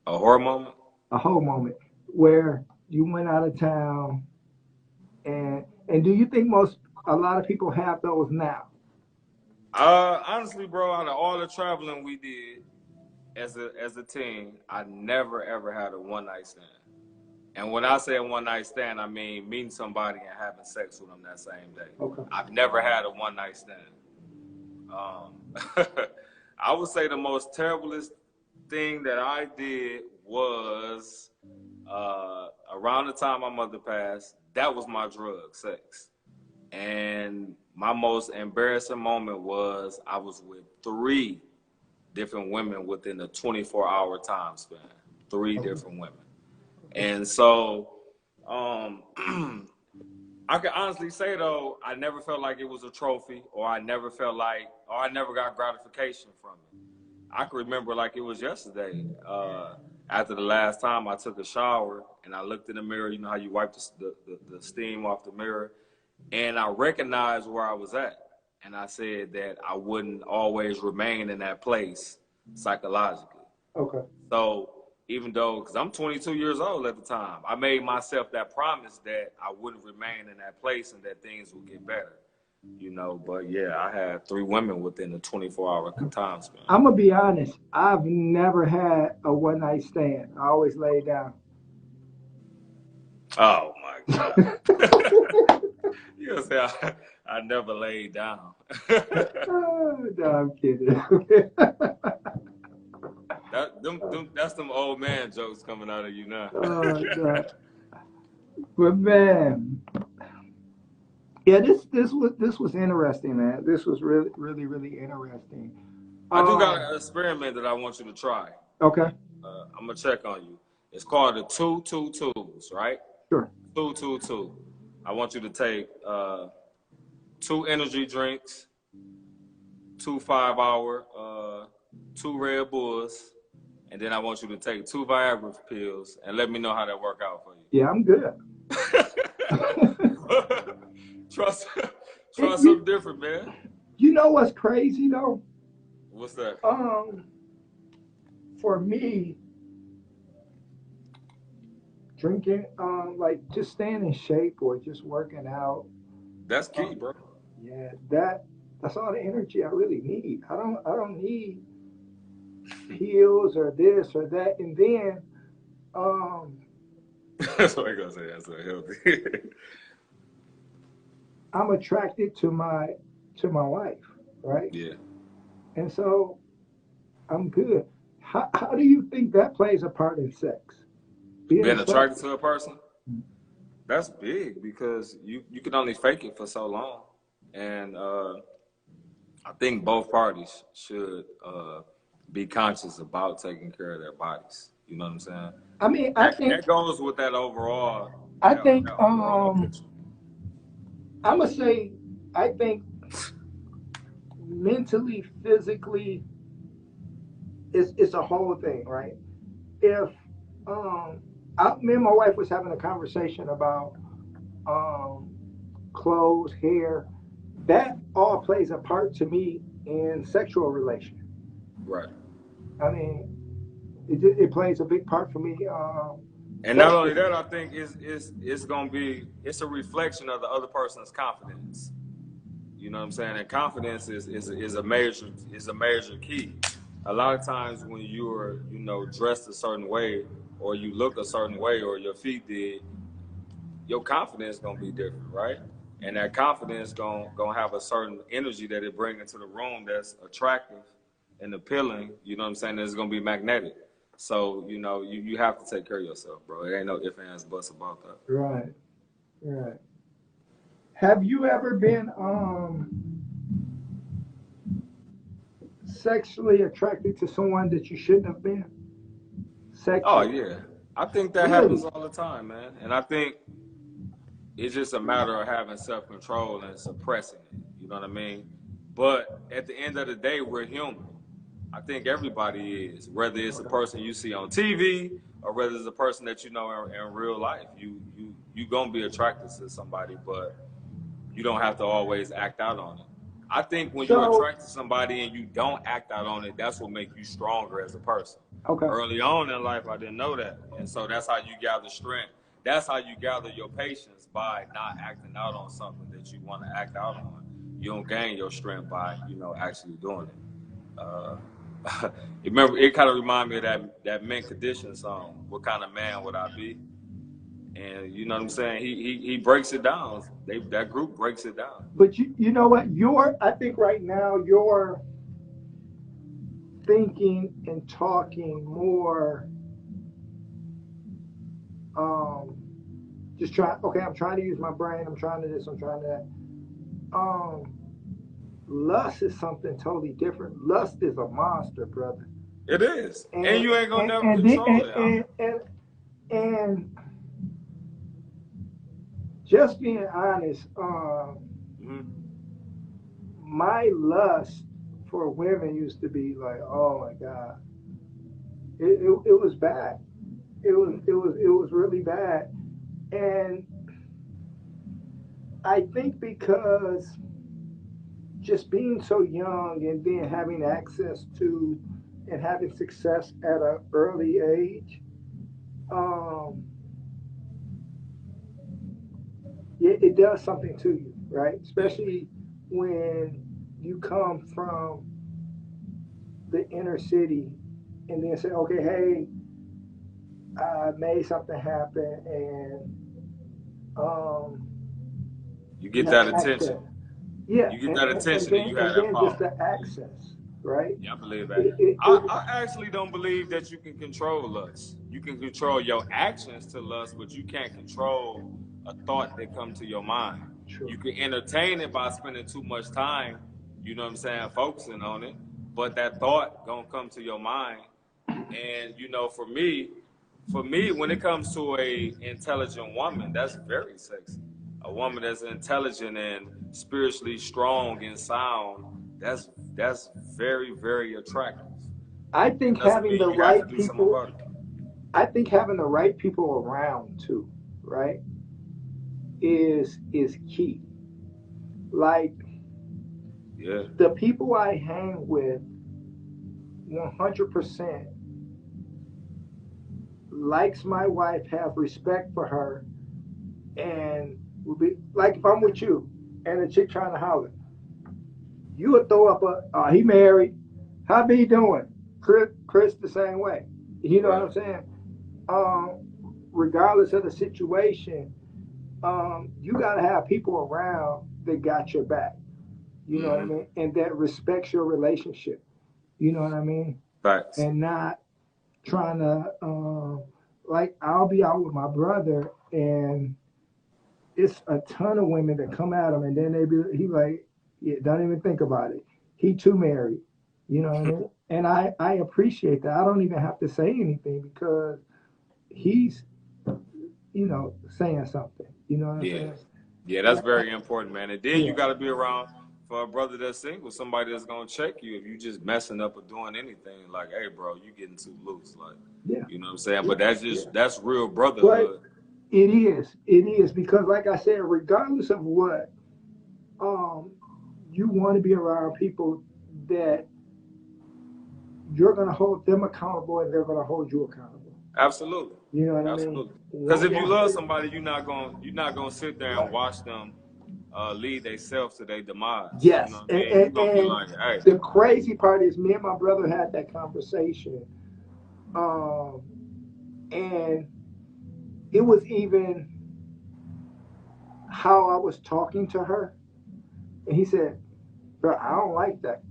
A horror moment? A whole moment where you went out of town, and do you think a lot of people have those now? Honestly, bro, out of all the traveling we did as a team, I never ever had a one night stand. And when I say a one night stand, I mean meeting somebody and having sex with them that same day. Okay. I've never had a one night stand. Um, I would say the most terriblest thing that I did was around the time my mother passed. That was my drug, sex. And my most embarrassing moment was I was with three different women within a 24-hour time span. Three Okay. different women. And so um, I can honestly say, though, I never felt like it was a trophy, or I never got gratification from it. I can remember like it was yesterday. After the last time I took a shower and I looked in the mirror, you know how you wipe the steam off the mirror, and I recognized where I was at. And I said that I wouldn't always remain in that place psychologically. Okay. So even though, because I'm 22 years old at the time, I made myself that promise that I wouldn't remain in that place and that things would get better. You know, but yeah, I had three women within a 24-hour time span. I'm gonna be honest. I've never had a one night stand. I always lay down. Oh my God. You say I never laid down. Oh, no, I'm kidding. That's them old man jokes coming out of you now. Oh, no. But man, yeah, this was interesting, man. This was really interesting. I do got an experiment that I want you to try. Okay. I'm gonna check on you. It's called the 2-2-2s, right? Sure. 2-2-2. I want you to take 2 energy drinks, 2 5-hour, 2 Red Bulls, and then I want you to take 2 Viagra pills and let me know how that work out for you. Yeah, I'm good. Try something different, man. You know what's crazy though? What's that? For me, drinking, like just staying in shape or just working out. That's key, bro. Yeah, that's all the energy I really need. I don't need pills or this or that. And then That's what I gotta say. That's so healthy. I'm attracted to my wife, right? Yeah. And so I'm good. How do you think that plays a part in sex? Being attracted to a person? That's big because you can only fake it for so long. And I think both parties should be conscious about taking care of their bodies. You know what I'm saying? I mean, I think that goes with that overall. I think that overall picture. I'm gonna say I think mentally, physically, it's a whole thing, right? If me and my wife was having a conversation about um, clothes, hair, that all plays a part to me in sexual relation. Right. I mean, it plays a big part for me. And not only that, I think it's a reflection of the other person's confidence. You know what I'm saying? And confidence is a major key. A lot of times when you're dressed a certain way or you look a certain way or your feet did, your confidence is gonna be different, right? And that confidence gonna have a certain energy that it brings into the room that's attractive and appealing. You know what I'm saying? It's gonna be magnetic. So you have to take care of yourself, bro. It ain't no ifs, ands, buts about that. Right, right. Have you ever been sexually attracted to someone that you shouldn't have been? Oh Sexually. yeah, I think that happens all the time, man. And I think it's just a matter of having self-control and suppressing it. You know what I mean? But at the end of the day, we're human. I think everybody is, whether it's a person you see on TV or whether it's a person that you know in real life. You gonna be attracted to somebody, but you don't have to always act out on it. I think when you're So, attracted to somebody and you don't act out on it, that's what makes you stronger as a person. okay. Early on in life, I didn't know that. And so that's how you gather strength. That's how you gather your patience, by not acting out on something that you want to act out on. You don't gain your strength by, actually doing it. Remember, it kind of reminded me of that Mint Condition song, What Kind of Man Would I Be? And you know what I'm saying? He breaks it down. That group breaks it down. But you know what? I think right now you're thinking and talking more. Um, just try. Okay, I'm trying to use my brain. I'm trying to this. I'm trying to that. Lust is something totally different. Lust is a monster, brother. It is, and And you ain't gonna and never and then, control it. Huh? and just being honest, Mm-hmm. my lust for women used to be like, oh my god, it was bad. It was really bad, and I think because just being so young and then having access to and having success at an early age, um, it does something to you, right? Yeah. Especially when you come from the inner city and then say, okay, hey, I made something happen, and um, You you get have that attention. access. Yeah, You get that and attention, and then you have and that then just power. the access, right? Yeah, I believe that. It, it, I, it, I actually don't believe that you can control lust. You can control your actions to lust, but you can't control a thought that comes to your mind. true. You can entertain it by spending too much time, you know what I'm saying, focusing on it. But that thought gonna come to your mind. And for me, when it comes to a intelligent woman, that's very sexy. A woman that's intelligent and spiritually strong and sound, that's very, very attractive. I That think doesn't having mean the you have to right do something people, about it. I think having the right people around too, right, is key. Like Yeah. the people I hang with, 100% likes my wife, have respect for her, and will be like if I'm with you and a chick trying to holler, you would throw up he married, how be he doing? Chris the same way. You know what Right. I'm saying? Um, Regardless of the situation, you got to have people around that got your back. You know what I Mm-hmm. mean? And that respects your relationship. You know what I mean? Facts. And not trying to, like, I'll be out with my brother, and it's a ton of women that come at him, and then he like, yeah, don't even think about it. He too married. You know what I mean? And I appreciate that. I don't even have to say anything because he's, saying something. You know what I'm Yeah. saying? Yeah, that's And, very important, man. And then you yeah, got to be around for a brother that's single, somebody that's gonna check you if you just messing up or doing anything. Like, hey, bro, you getting too loose. Like, yeah, you know what I'm saying? yeah, But that's yeah. that's real But brotherhood. it is because, like I said, regardless of what, um, you want to be around people that you're going to hold them accountable and they're going to hold you accountable. Absolutely, You know what I mean? absolutely. Because One, if you one, love somebody, you're not gonna sit there and right. watch them lead themselves to their demise. You know Yes, what I mean? You're gonna be and like, hey, the crazy part is, me and my brother had that conversation, um, and it was even how I was talking to her, and he said, "Bro, I don't like that,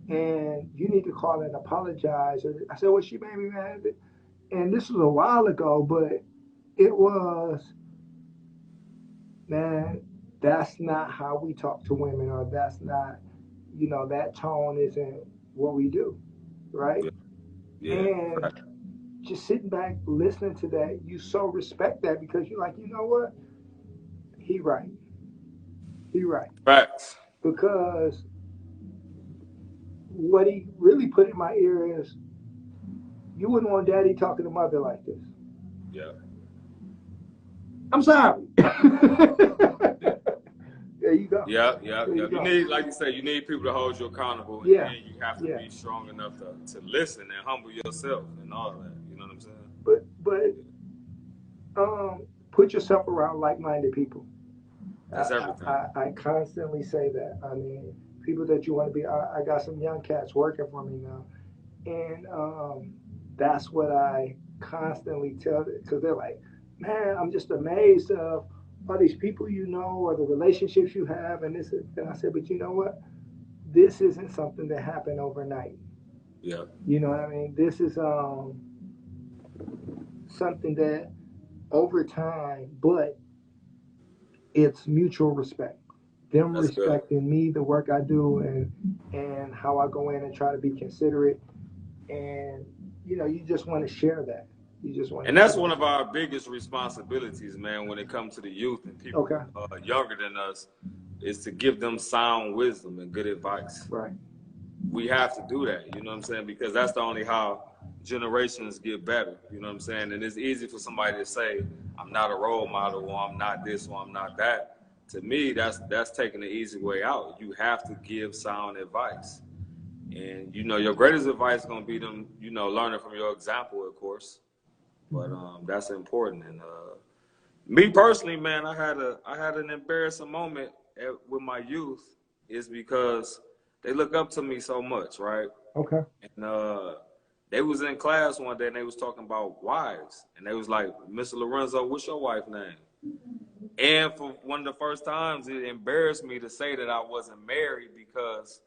and you need to call and apologize." I said, "Well, she made me mad," and this was a while ago, but it was, man, that's not how we talk to women, or that's not, that tone isn't what we do, right? yeah, yeah, And right. just sitting back listening to that, you so respect that because you're like, you know what? He right. He right. Facts. Because what he really put in my ear is, you wouldn't want daddy talking to mother like this. Yeah, I'm sorry. yeah. There you go. Yeah, yeah, There yeah. you You go. need, like you said, you need people to hold you accountable, and Yeah, then you have to yeah. be strong enough to listen and humble yourself and all that. You know what I'm saying? But put yourself around like-minded people. That's everything. I constantly say that. I mean, people that you want to be. I got some young cats working for me now, and that's what I constantly tell them because they're like, man, I'm just amazed of all these people you know or the relationships you have, and this. And I said, but you know what? This isn't something that happened overnight. Yeah, You know what I mean? This is something that over time, but it's mutual respect. Them that's good. respecting me, the work I do, and how I go in and try to be considerate. And you just want to share that. You just want And to that's share one that. of our biggest responsibilities, man, when it comes to the youth and Okay. people younger than us, is to give them sound wisdom and good advice. Right. We have to do that, you know what I'm saying? Because that's the only how generations get better, you know what I'm saying? And it's easy for somebody to say, I'm not a role model, or I'm not this, or I'm not that. To me, that's taking the easy way out. You have to give sound advice. And your greatest advice is gonna be them, learning from your example, of course. But Mm-hmm. that's important. And me personally, man, I had an embarrassing moment with my youth, is because they look up to me so much, right? Okay. And they was in class one day and they was talking about wives, and they was like, Mr. Lorenzo, what's your wife's name? And for one of the first times, it embarrassed me to say that I wasn't married, because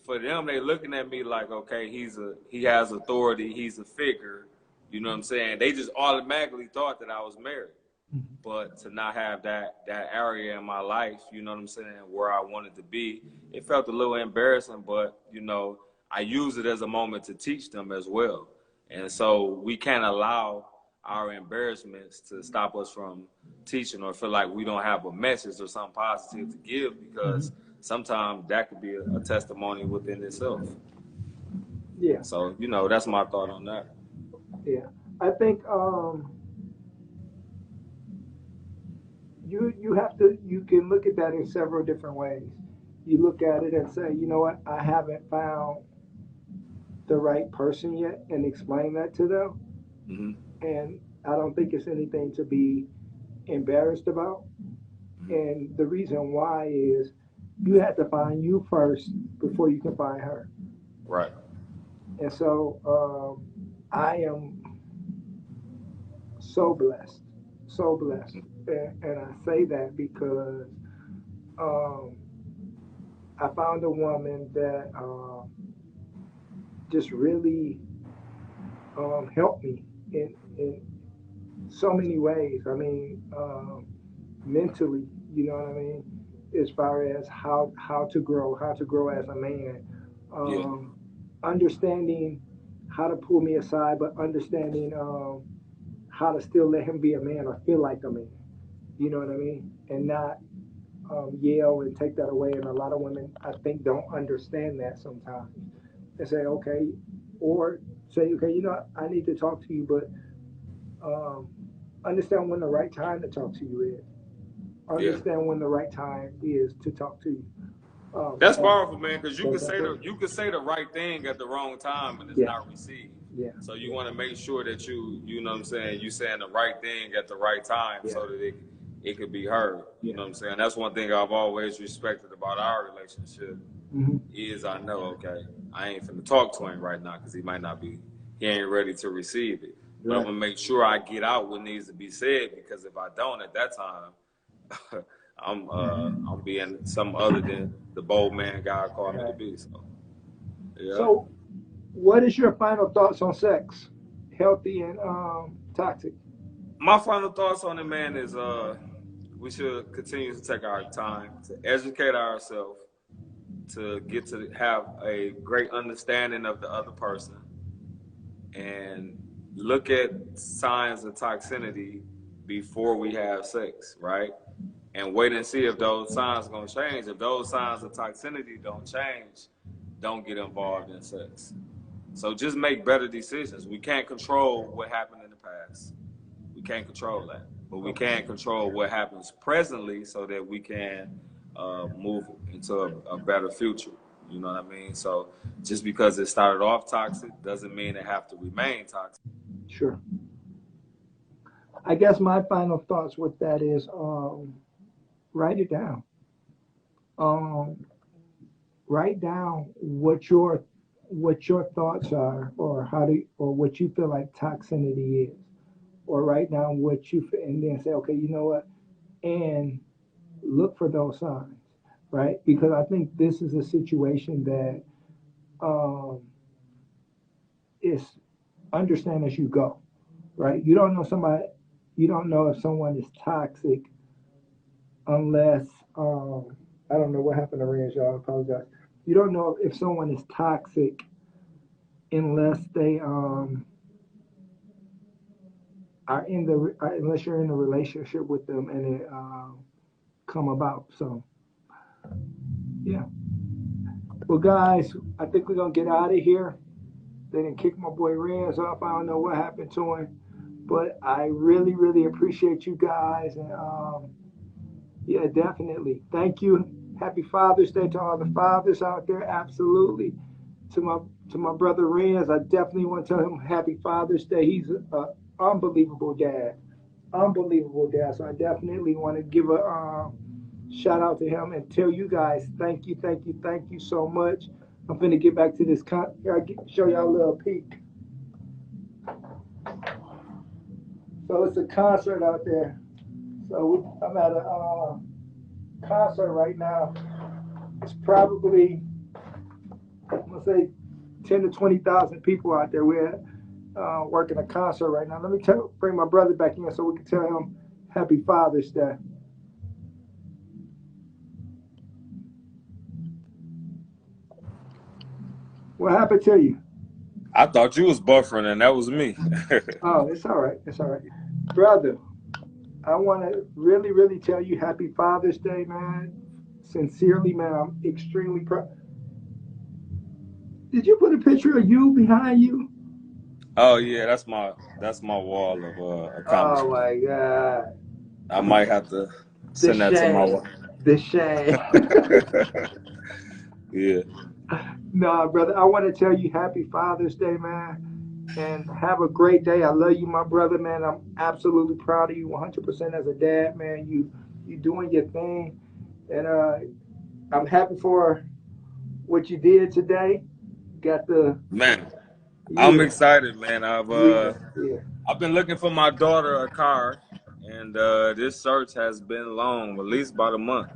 for them, they looking at me like, okay, he has authority, he's a figure, you know what I'm saying? They just automatically thought that I was married. Mm-hmm. But to not have that area in my life, you know what I'm saying, where I wanted to be, it felt a little embarrassing, but I use it as a moment to teach them as well. And so we can't allow our embarrassments to stop us from teaching, or feel like we don't have a message or something positive to give, Mm-hmm. because sometimes that could be a testimony within itself. Yeah. So, that's my thought on that. Yeah. I think you can look at that in several different ways. You look at it and say, you know what, I haven't found the right person yet, and explain that to them. Hmm. And I don't think it's anything to be embarrassed about. Hmm. And the reason why is you have to find you first before you can find her. Right. And so I am so blessed, so blessed. And I say that because um, I found a woman that just really helped me in so many ways. I mean, mentally, you know what I mean, as far as how to grow as a man, Yeah. um, understanding how to pull me aside, but understanding how to still let him be a man or feel like a man. You know what I mean, and not yell and take that away. And a lot of women, I think, don't understand that sometimes. They say, okay, or say, okay, I need to talk to you, but um, understand when the right time to talk to you is. Yeah. Understand when the right time is to talk to you. That's And powerful, man, because you so could that's say it. the right thing at the wrong time and it's Yeah, not received. yeah, So you yeah, want to make sure that you know what I'm saying, you saying the right thing at the right time, yeah, so that it could be heard. You yeah. know what I'm saying? That's one thing I've always respected about our relationship, Mm-hmm. is I know, okay, I ain't finna talk to him right now because he ain't ready to receive it. But I'm Right. gonna make sure I get out what needs to be said, because if I don't at that time, I'm being some other than the bold man God called me to Right. be. So yeah. So, what is your final thoughts on sex, healthy and toxic? My final thoughts on it, man, is we should continue to take our time to educate ourselves, to get to have a great understanding of the other person, and look at signs of toxicity before we have sex, right? And wait and see if those signs are gonna change. If those signs of toxicity don't change, don't get involved in sex. So just make better decisions. We can't control what happened in the past. We can't control that. But we Okay. can control what happens presently, so that we can move into a better future. You know what I mean? So just because it started off toxic doesn't mean it have to remain toxic. Sure. I guess my final thoughts with that is write it down. Um, write down what your thoughts are, or or what you feel like toxicity is, or write down what you feel, and then say, okay, you know what, and look for those signs, right? Because I think this is a situation that um, is understand as you go, right? You don't know if someone is toxic unless I don't know what happened to Reg, y'all. I apologize. You don't know if someone is toxic unless they are in the unless you're in a relationship with them and it come about. So yeah. Well, guys, I think we're gonna get out of here. They didn't kick my boy Renz off. I don't know what happened to him, but I really, really appreciate you guys, and yeah, definitely. Thank you. Happy Father's Day to all the fathers out there. Absolutely. To my brother Renz, I definitely want to tell him Happy Father's Day. He's an unbelievable dad. Unbelievable dad. So I definitely want to give a shout out to him and tell you guys thank you, thank you, thank you so much. I'm going to get back to this. Show y'all a little peek. So it's a concert out there. So I'm at a concert right now. It's probably, I'm gonna say, 10 to 20,000 people out there. We're working a concert right now. Let me bring my brother back in so we can tell him Happy Father's Day. What happened to you? I thought you was buffering, and that was me. Oh, it's all right. It's all right, brother. I want to really, really tell you Happy Father's Day, man. Sincerely, man, I'm extremely proud. Did you put a picture of you behind you? Oh yeah, that's my wall of Oh accomplishments. my God. I might have to The send that to my shame. wife. The shame. Yeah. No, brother, I want to tell you Happy Father's Day, man. And have a great day. I love you, my brother, man. I'm absolutely proud of you 100% as a dad, man. You doing your thing. And I'm happy for what you did today. Got the, Man, I'm yeah, excited, man. I've yeah, yeah. I've been looking for my daughter a car, and this search has been long, at least about a month.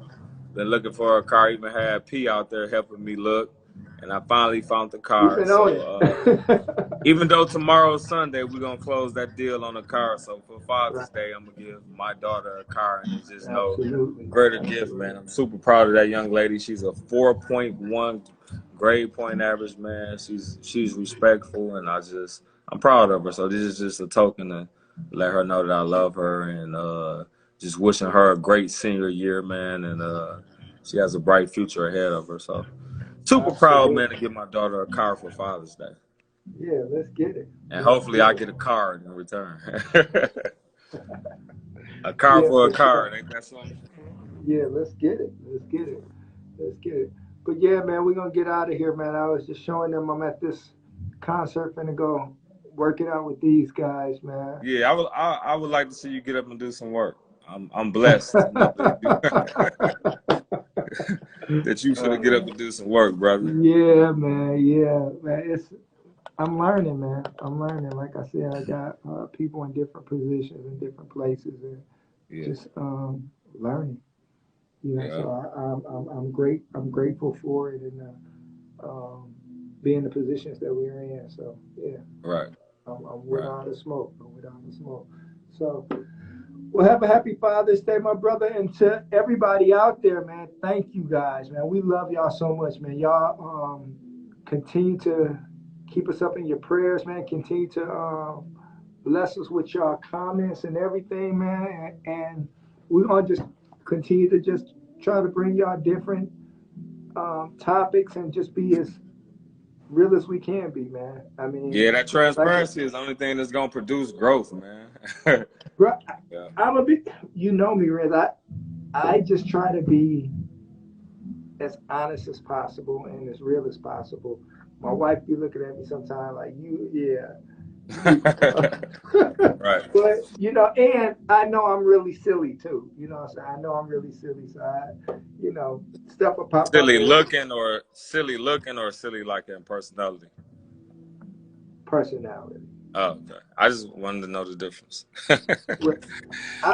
Been looking for a car. Even had P out there helping me look, and I finally found the You've car. been on So it. even though tomorrow's Sunday, we're gonna close that deal on a car. So for Right. Father's Day, I'm gonna give my daughter a car, and it's just no Absolutely. greater gift, Absolutely. man. I'm super proud of that young lady. She's a 4.1 grade point average, man. She's respectful, and I'm proud of her. So this is just a token to let her know that I love her, and just wishing her a great senior year, man. And she has a bright future ahead of her. So super proud, man, to Absolutely. give my daughter a car for Father's Day. Yeah, let's get it. And Let's hopefully get I it. get a card in return. A car Yeah, for a for sure. card, ain't that something? Yeah, let's get it. Let's get it. Let's get it. But yeah, man, we're gonna get out of here, man. I was just showing them I'm at this concert, finna go work it out with these guys, man. Yeah, I would like to see you get up and do some work. I'm blessed to know that you that you finna get up and do some work, brother. Yeah, man. Yeah, man. I'm learning, man. I'm learning. Like I said, I got people in different positions in different places, and Yeah, just learning. You know, yeah, so I'm great. I'm grateful for it, and being in the positions that we're in. So yeah, right, I'm with right. all the smoke. I'm with all the smoke. So well, have a happy Father's Day, my brother, and to everybody out there, man. Thank you guys, man. We love y'all so much, man. Y'all continue to keep us up in your prayers, man. Continue to bless us with y'all comments and everything, man. And we're gonna just continue to just try to bring y'all different topics and just be as real as we can be, man. I mean, Yeah, that like, transparency is the only thing that's gonna produce growth, man. bro, Yeah, I'm a bit, you know me, Riz. I just try to be. as honest as possible and as real as possible. My wife be looking at me sometimes like, Right. but and I know I'm really silly too. You know what I'm saying? I know I'm really silly, so stuff will pop up and Silly looking or silly like in personality. personality. Oh, okay. I just wanted to know the difference. Well,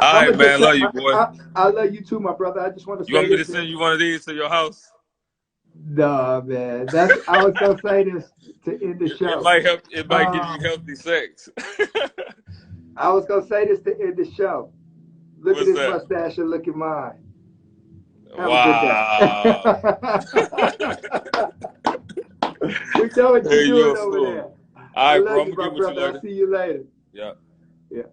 All I'm right, gonna just man. say Love you, boy. I love you too, my brother. I just want to You say want me to this. send you one of these to your house? Nah, man. I was gonna say this to end the It show. might help. It might give you Um, healthy sex. I was gonna say this to end the show. Look at What's his that? mustache and look at mine. Have a good day. Wow. We know what you're Hey, you doing a over fool. there. All I right, bro. love I'm you, gonna my get with you brother. I'll later. see you later. Yeah. Yeah.